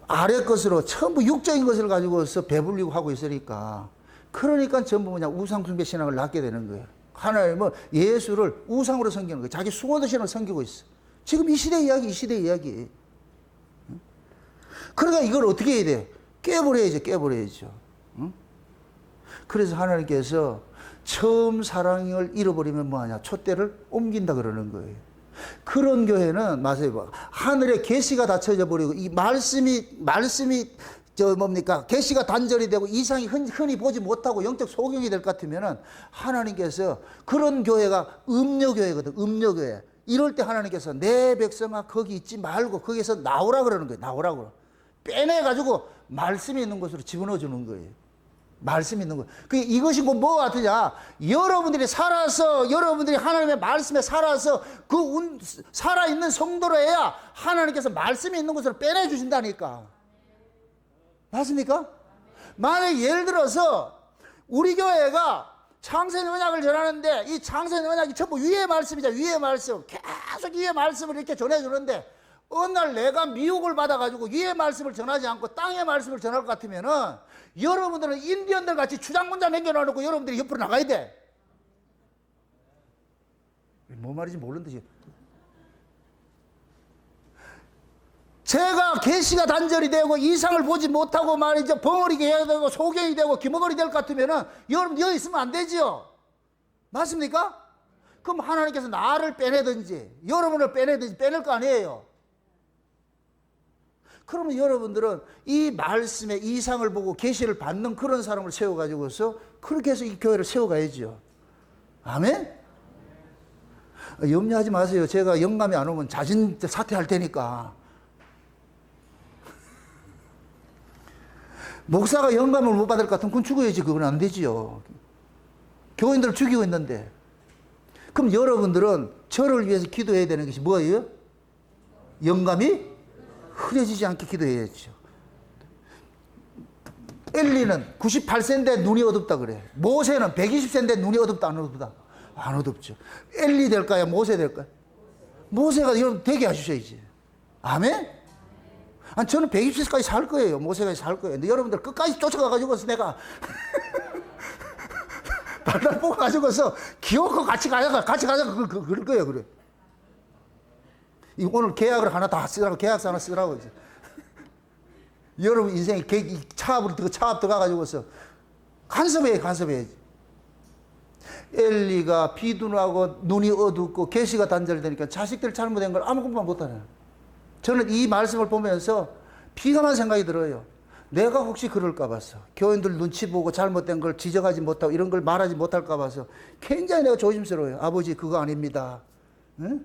아래 것으로 전부 육적인 것을 가지고서 배불리고 하고 있으니까, 그러니까 전부 뭐냐? 우상숭배 신앙을 낳게 되는 거예요. 하나님은 예수를 우상으로 섬기는 거예요. 자기 숭어도 신을 섬기고 있어. 지금 이 시대 이야기, 이 시대 이야기. 그러니까 이걸 어떻게 해야 돼요? 깨버려야죠, 깨버려야죠. 응? 그래서 하나님께서 처음 사랑을 잃어버리면 뭐하냐? 촛대를 옮긴다 그러는 거예요. 그런 교회는 마세요. 하늘의 계시가 닫혀져 버리고 이 말씀이 계시가 단절이 되고 이상이 흔히 보지 못하고 영적 소경이 될 것 같으면은 하나님께서 그런 교회가 음료교회거든. 음료교회. 이럴 때 하나님께서 내 백성아 거기 있지 말고 거기서 나오라 그러는 거예요. 나오라고. 빼내가지고 말씀이 있는 곳으로 집어넣어 주는 거예요. 말씀이 있는 거예요. 이것이 뭐 같으냐? 여러분들이 살아서, 여러분들이 하나님의 말씀에 살아서 살아있는 성도로 해야 하나님께서 말씀이 있는 곳으로 빼내주신다니까. 맞습니까? 만약 예를 들어서 우리 교회가 창세기 언약을 전하는데 이 창세기 언약이 전부 위의 말씀이죠. 위의 말씀. 계속 위의 말씀을 이렇게 전해주는데 어느 날 내가 미혹을 받아가지고 위의 말씀을 전하지 않고 땅의 말씀을 전할 것 같으면은 여러분들은 인디언들 같이 주장문자 남겨놓고 여러분들이 옆으로 나가야 돼. 뭐 말인지 모르는데 제가 계시가 단절이 되고 이상을 보지 못하고 말이죠. 벙어리게 해야 되고 소경이 되고 기머거리 될 것 같으면은 여러분 여기 있으면 안 되지요. 맞습니까? 그럼 하나님께서 나를 빼내든지 여러분을 빼내든지 빼낼 거 아니에요. 그러면 여러분들은 이 말씀에 이상을 보고 계시를 받는 그런 사람을 세워가지고서 그렇게 해서 이 교회를 세워가야죠. 아멘? 염려하지 마세요. 제가 영감이 안 오면 자진 사퇴할 테니까. 목사가 영감을 못 받을 것 같으면 그건 죽어야지. 그건 안 되지요. 교인들을 죽이고 있는데. 그럼 여러분들은 저를 위해서 기도해야 되는 것이 뭐예요? 영감이 흐려지지 않게 기도해야죠. 엘리는 98세인데 눈이 어둡다 그래. 모세는 120세인데 눈이 어둡다 안 어둡다? 안 어둡죠. 엘리 될까요? 모세 될까요? 모세가 여러분 되게 하셔야지. 아멘? 아니, 저는 120세까지 살 거예요. 모세까지 살 거예요. 근데 여러분들 끝까지 쫓아가가지고서 내가 발달 뽑아가지고서 기어코 같이 가자, 그럴 거예요. 그래. 오늘 계약을 하나 다 쓰라고, 계약서 하나 쓰라고 이제. 여러분 인생에 차압 들어가가지고서 간섭해야지. 엘리가 비둔하고 눈이 어둡고 계시가 단절되니까 자식들 잘못된 걸 아무 것만 못하네. 저는 이 말씀을 보면서 비감한 생각이 들어요. 내가 혹시 그럴까 봐서 교인들 눈치 보고 잘못된 걸 지적하지 못하고 이런 걸 말하지 못할까 봐서 굉장히 내가 조심스러워요. 아버지 그거 아닙니다. 응?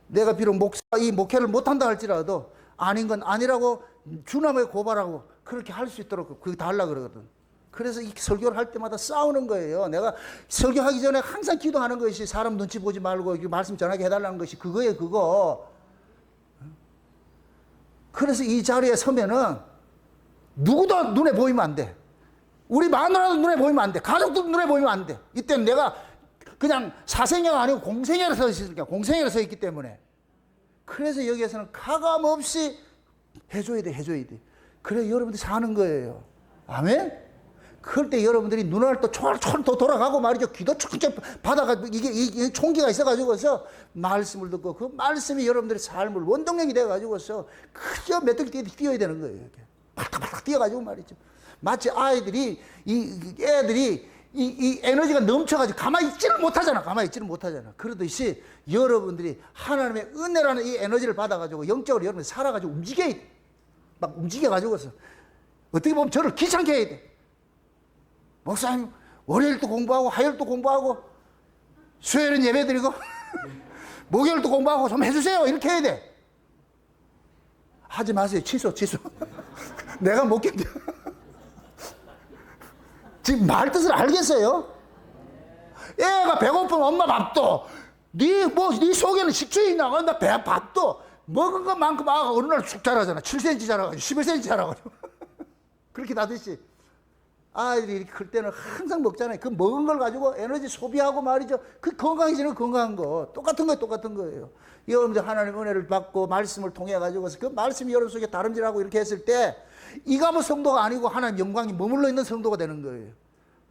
내가 비록 이 목회를 못한다 할지라도 아닌 건 아니라고 주남에 고발하고 그렇게 할 수 있도록 그게 다 하려고 그러거든. 그래서 이 설교를 할 때마다 싸우는 거예요. 내가 설교하기 전에 항상 기도하는 것이 사람 눈치 보지 말고 말씀 전하게 해달라는 것이 그거예요. 그거. 그래서 이 자리에 서면은 누구도 눈에 보이면 안 돼. 우리 마누라도 눈에 보이면 안 돼. 가족도 눈에 보이면 안 돼. 이때는 내가 그냥 사생애가 아니고 공생애로 서 있으니까 공생애로 서 있기 때문에. 그래서 여기에서는 가감없이 해줘야 돼. 그래 여러분들이 사는 거예요. 아멘? 그럴 때 여러분들이 눈알 또 촐촐 돌아가고 말이죠. 귀도 축축 받아가지고 이게 총기가 있어가지고서 말씀을 듣고 그 말씀이 여러분들의 삶을 원동력이 돼가지고서 그저 메뚜기 뛰어야 되는 거예요. 이렇게. 바닥바닥 뛰어가지고 말이죠. 마치 애들이 이 에너지가 넘쳐가지고 가만히 있지를 못하잖아. 그러듯이 여러분들이 하나님의 은혜라는 이 에너지를 받아가지고 영적으로 여러분이 살아가지고 움직여야 돼. 막 움직여가지고서 어떻게 보면 저를 귀찮게 해야 돼. 목사님 월요일도 공부하고 화요일도 공부하고 수요일은 예배드리고 목요일도 공부하고 좀 해주세요. 이렇게 해야 돼. 하지 마세요. 취소. 내가 못 견뎌. 지금 말 뜻을 알겠어요? 애가 배고프면 엄마 밥도 네 속에는 식초에 있나? 나 밥도 먹은 것만큼 아가 어느 날 쑥 자라잖아. 7cm 자라가지고 11cm 자라가지고 그렇게 다듯이 아이들이 이렇게 클 때는 항상 먹잖아요. 그 먹은 걸 가지고 에너지 소비하고 말이죠. 그 건강해지는 건강한 거. 똑같은 거예요. 여러분들 하나님 은혜를 받고 말씀을 통해 가지고서 그 말씀이 여러분 속에 다름질하고 이렇게 했을 때 이가부 성도가 아니고 하나님 영광이 머물러 있는 성도가 되는 거예요.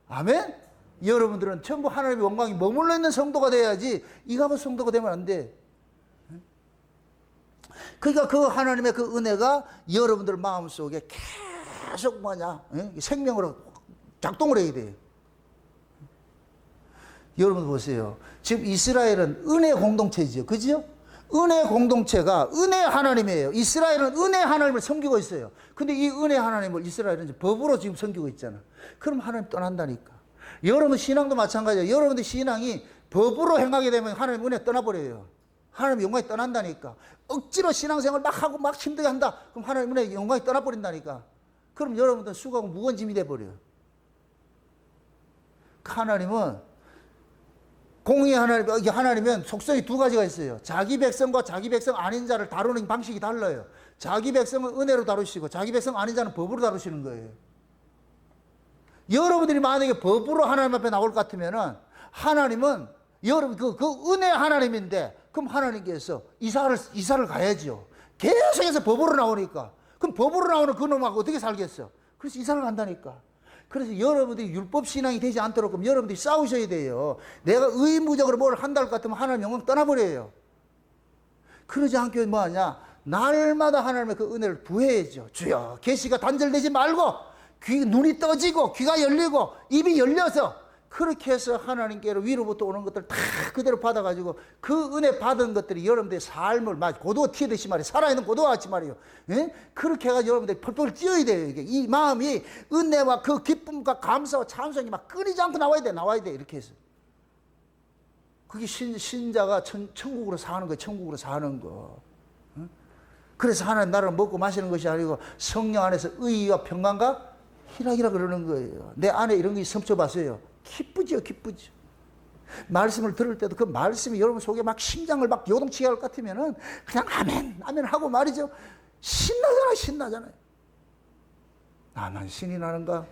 아멘? 여러분들은 전부 하나님의 영광이 머물러 있는 성도가 돼야지 이가부 성도가 되면 안 돼. 그러니까 그 하나님의 그 은혜가 여러분들 마음속에 계속 생명으로 작동을 해야 돼요. 여러분 보세요. 지금 이스라엘은 은혜 공동체죠. 그죠? 은혜 공동체가 은혜 하나님이에요. 이스라엘은 은혜 하나님을 섬기고 있어요. 근데 이 은혜 하나님을 이스라엘은 이제 법으로 지금 섬기고 있잖아. 그럼 하나님 떠난다니까. 여러분 신앙도 마찬가지예요. 여러분들 신앙이 법으로 행하게 되면 하나님 은혜 떠나버려요. 하나님 영광이 떠난다니까. 억지로 신앙생활 막 하고 막 힘들게 한다. 그럼 하나님 은혜 영광이 떠나버린다니까. 그럼 여러분들 수고하고 무거운 짐이 돼버려요. 하나님은 공의 하나님은 속성이 두 가지가 있어요. 자기 백성과 자기 백성 아닌 자를 다루는 방식이 달라요. 자기 백성은 은혜로 다루시고 자기 백성 아닌 자는 법으로 다루시는 거예요. 여러분들이 만약에 법으로 하나님 앞에 나올 것 같으면은 하나님은 여러분 그 은혜 하나님인데 그럼 하나님께서 이사를 가야죠. 계속해서 법으로 나오니까 그럼 법으로 나오는 그놈하고 어떻게 살겠어? 그래서 이사를 간다니까. 그래서 여러분들이 율법 신앙이 되지 않도록 그럼 여러분들이 싸우셔야 돼요. 내가 의무적으로 뭘 한다 할 것 같으면 하나님 영광 떠나버려요. 그러지 않게 뭐하냐? 날마다 하나님의 그 은혜를 부해야죠. 주여 계시가 단절되지 말고 눈이 떠지고 귀가 열리고 입이 열려서 그렇게 해서 하나님께로 위로부터 오는 것들 다 그대로 받아가지고 그 은혜 받은 것들이 여러분들의 삶을 고도 튀듯이 말이에요. 살아있는 고도와 같이 말이에요. 예? 그렇게 해가지고 여러분들이 펄펄 뛰어야 돼요. 이게. 이 마음이 은혜와 그 기쁨과 감사와 찬송이 막 끊이지 않고 나와야 돼. 이렇게 해서. 그게 신자가 천국으로 사는 거예요. 천국으로 사는 거. 그래서 하나님 나라를 먹고 마시는 것이 아니고 성령 안에서 의와 평강과 희락이라 그러는 거예요. 내 안에 이런 게 섬쳐봤어요. 기쁘죠. 말씀을 들을 때도 그 말씀이 여러분 속에 막 심장을 막 요동치게 할 것 같으면은 그냥 아멘 하고 말이죠. 신나잖아요. 난 신이 나는가?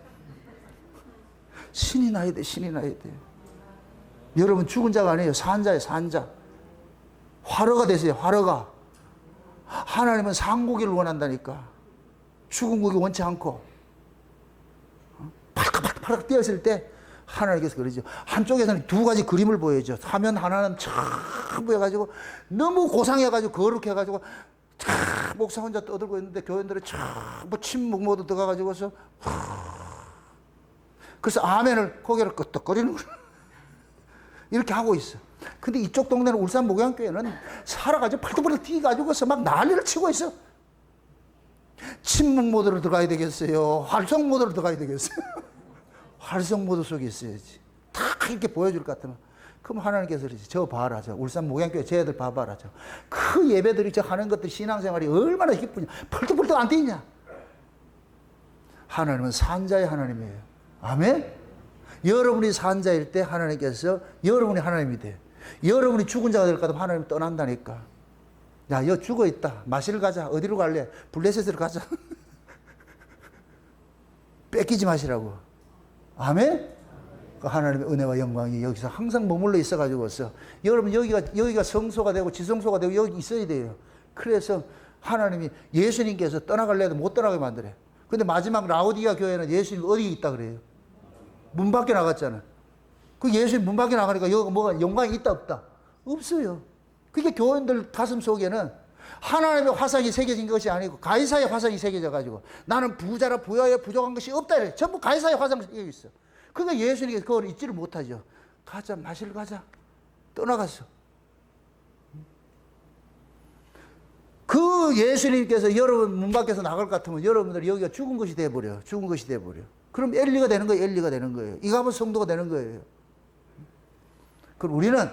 신이 나야 돼. 여러분 죽은 자가 아니에요. 산 자예요. 화러가 되세요. 화러가. 하나님은 산고기를 원한다니까. 죽은 고기 원치 않고. 팔깍 뛰었을 때 하나님께서 그러죠. 한쪽에서는 두 가지 그림을 보여줘. 화면 하나는 촥 보여가지고 너무 고상해가지고 거룩해가지고 촥 목사 혼자 떠들고 있는데 교인들이 촥 침묵 모드 들어가가지고서 그래서 아멘을 고개를 끄덕거리는 거야. 이렇게 하고 있어. 근데 이쪽 동네는 울산 목양교회는 살아가지고 팔뚝팔뚝 뛰어가지고서 막 난리를 치고 있어. 침묵 모드로 들어가야 되겠어요? 활성 모드로 들어가야 되겠어요? 활성 모드 속에 있어야지. 다 이렇게 보여줄 것 같으면. 그럼 하나님께서 그러지. 저 봐라. 저 울산 목양교회 저 애들 봐봐라. 그 예배들이 저 하는 것들 신앙생활이 얼마나 기쁘냐. 펄떡펄떡 안 뛰냐. 하나님은 산자의 하나님이에요. 아멘? 여러분이 산자일 때 하나님께서 여러분이 하나님이 돼요. 여러분이 죽은 자가 될 것 같으면 하나님이 떠난다니까. 야, 여 죽어 있다. 마실 가자. 어디로 갈래? 블레셋으로 가자. 뺏기지 마시라고. 아멘? 하나님의 은혜와 영광이 여기서 항상 머물러 있어가지고서 여러분 여기가 성소가 되고 지성소가 되고 여기 있어야 돼요. 그래서 하나님이 예수님께서 떠나갈래 해도 못 떠나게 만들어요. 근데 마지막 라오디가 교회는 예수님 어디 있다 그래요? 문 밖에 나갔잖아. 그 예수님 문 밖에 나가니까 여기 뭐가 영광이 있다 없다? 없어요. 그게 교인들 가슴 속에는 하나님의 화상이 새겨진 것이 아니고 가이사의 화상이 새겨져 가지고 나는 부자라 부여에 부족한 것이 없다 이래. 전부 가이사의 화상이 새겨져 있어. 그러니까 예수님께서 그걸 잊지를 못하죠. 가자, 마실 가자. 떠나갔어. 그 예수님께서 여러분 문 밖에서 나갈 것 같으면 여러분들이 여기가 죽은 것이 돼버려. 그럼 엘리가 되는 거예요. 이가봇 성도가 되는 거예요. 그럼 우리는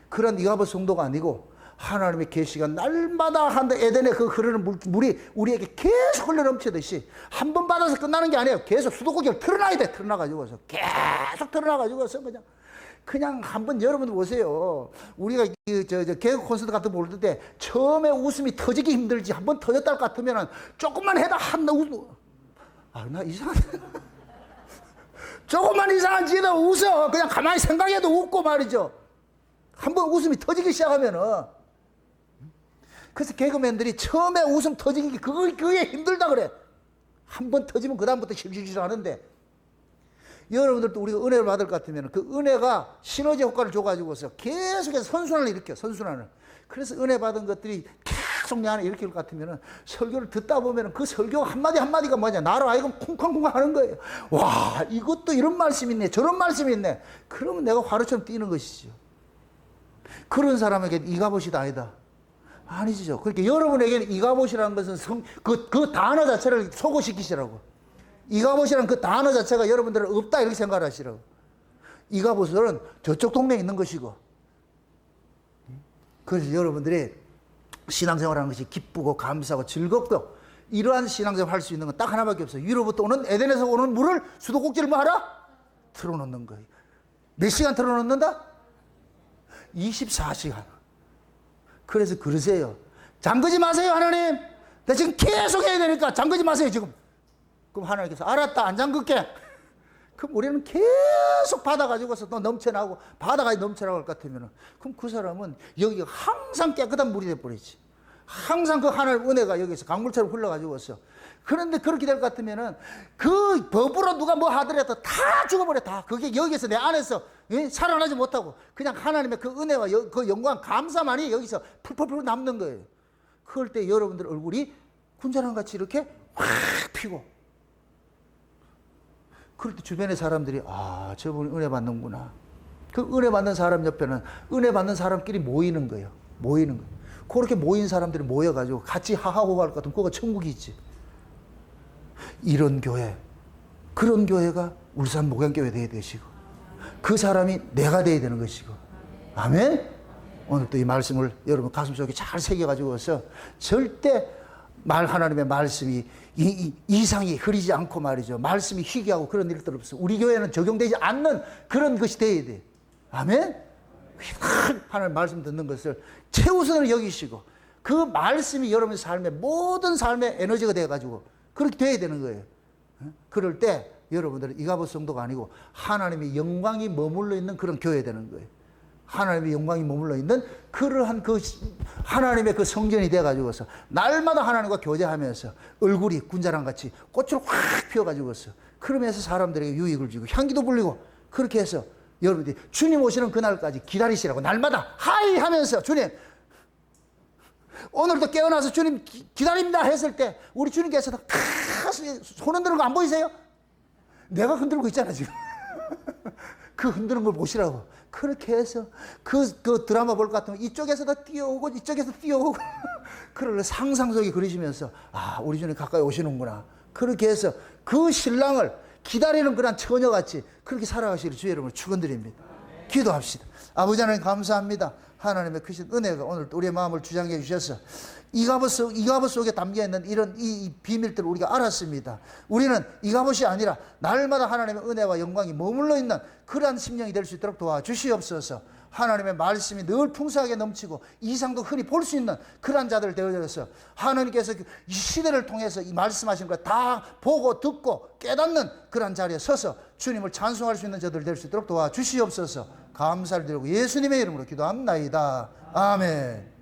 그런 이가봇 성도가 아니고 하나님의 계시가 날마다 한다. 에덴에 그 흐르는 물이 우리에게 계속 흘러넘치듯이 한 번 받아서 끝나는 게 아니에요. 계속 수도꼭지를 틀어놔야 돼. 틀어놔가지고서 계속 틀어놔가지고서 그냥 한번 여러분 보세요. 우리가 개그 콘서트 같은 거 볼 때 처음에 웃음이 터지기 힘들지 한 번 터졌다 할 것 같으면은 조금만 해도 한나 웃어. 나 이상하다. 조금만 이상한 짓에도 웃어. 그냥 가만히 생각해도 웃고 말이죠. 한번 웃음이 터지기 시작하면은. 그래서 개그맨들이 처음에 웃음 터지기 그게 힘들다 그래. 한 번 터지면 그다음부터 실실실 하는데 여러분들도 우리가 은혜를 받을 것 같으면 그 은혜가 시너지 효과를 줘가지고서 계속해서 선순환을 일으켜. 선순환을. 그래서 은혜 받은 것들이 계속 내 안에 일으킬 것 같으면 설교를 듣다 보면 그 설교 한마디가 뭐냐. 나로 하여금 쿵쾅쿵쾅 하는 거예요. 와, 이것도 이런 말씀이 있네. 저런 말씀이 있네. 그러면 내가 화로처럼 뛰는 것이죠. 그런 사람에게 이가봇이다 아니다. 아니죠. 그러니까 여러분에게는 이가봇이라는 것은 그 단어 자체를 소고시키시라고. 이가봇이라는 그 단어 자체가 여러분들은 없다 이렇게 생각하시라고. 이가봇은 저쪽 동네에 있는 것이고. 그래서 여러분들이 신앙생활하는 것이 기쁘고 감사하고 즐겁고 이러한 신앙생활 할 수 있는 건 딱 하나밖에 없어요. 위로부터 오는 에덴에서 오는 물을 수도꼭지를 뭐 하라? 틀어놓는 거예요. 몇 시간 틀어놓는다? 24시간. 그래서 그러세요. 잠그지 마세요, 하나님. 나 지금 계속 해야 되니까 잠그지 마세요, 지금. 그럼 하나님께서 알았다, 안 잠글게. 그럼 우리는 계속 받아가지고서 또 넘쳐나고 받아가지고 넘쳐나갈 것 같으면 그럼 그 사람은 여기가 항상 깨끗한 물이 돼버리지. 항상 그 하나님 은혜가 여기서 강물처럼 흘러가지고서. 그런데 그렇게 될 것 같으면은 그 법으로 누가 뭐 하더라도 다 죽어버려. 다 그게 여기서 내 안에서 살아나지 못하고 그냥 하나님의 그 은혜와 그 영광 감사만이 여기서 풀풀풀 남는 거예요. 그럴 때 여러분들 얼굴이 군자랑 같이 이렇게 확 피고, 그럴 때 주변의 사람들이 아, 저분이 은혜 받는구나. 그 은혜 받는 사람 옆에는 은혜 받는 사람끼리 모이는 거예요. 모이는 거예요. 그렇게 모인 사람들이 모여가지고 같이 하하호호 할 것 같으면 그거 천국이지. 이런 교회, 그런 교회가 울산 목양교회 되어야 되시고, 그 사람이 내가 되어야 되는 것이고. 아멘? 오늘 또 이 말씀을 여러분 가슴속에 잘 새겨가지고서 절대 하나님의 말씀이 이상이 흐리지 않고 말이죠. 말씀이 희귀하고 그런 일들 없어. 우리 교회는 적용되지 않는 그런 것이 되어야 돼. 아멘? 하나님 말씀 듣는 것을 최우선으로 여기시고 그 말씀이 여러분의 삶의 모든 삶의 에너지가 돼가지고 그렇게 돼야 되는 거예요. 그럴 때 여러분들은 이가봇 성도가 아니고 하나님의 영광이 머물러 있는 그런 교회 되는 거예요. 하나님의 영광이 머물러 있는 그러한 그 하나님의 그 성전이 돼가지고서 날마다 하나님과 교제하면서 얼굴이 군자랑 같이 꽃을 확 피워가지고서 그러면서 사람들에게 유익을 주고 향기도 불리고 그렇게 해서 여러분들이 주님 오시는 그날까지 기다리시라고 날마다 하이 하면서 주님 오늘도 깨어나서 주님 기다립니다 했을 때 우리 주님께서도 손 흔드는 거 안 보이세요? 내가 흔들고 있잖아 지금. 그 흔드는 걸 보시라고. 그렇게 해서 그 드라마 볼 것 같으면 이쪽에서도 뛰어오고 이쪽에서 뛰어오고 그걸 상상 속에 그리시면서 아, 우리 주님 가까이 오시는구나. 그렇게 해서 그 신랑을 기다리는 그런 처녀같이 그렇게 살아가시기를 주의 이름으로 축원드립니다. 기도합시다. 아버지 하나님 감사합니다. 하나님의 크신 은혜가 오늘 우리의 마음을 주장해 주셔서 이가봇 속에 담겨있는 이런 이 비밀들을 우리가 알았습니다. 우리는 이가봇이 아니라 날마다 하나님의 은혜와 영광이 머물러 있는 그러한 심령이 될 수 있도록 도와주시옵소서. 하나님의 말씀이 늘 풍성하게 넘치고 이상도 흔히 볼 수 있는 그러한 자들 되어져서 하나님께서 이 시대를 통해서 이 말씀하신 걸 다 보고 듣고 깨닫는 그러한 자리에 서서 주님을 찬송할 수 있는 자들 될 수 있도록 도와주시옵소서. 감사를 드리고 예수님의 이름으로 기도합나이다. 아멘.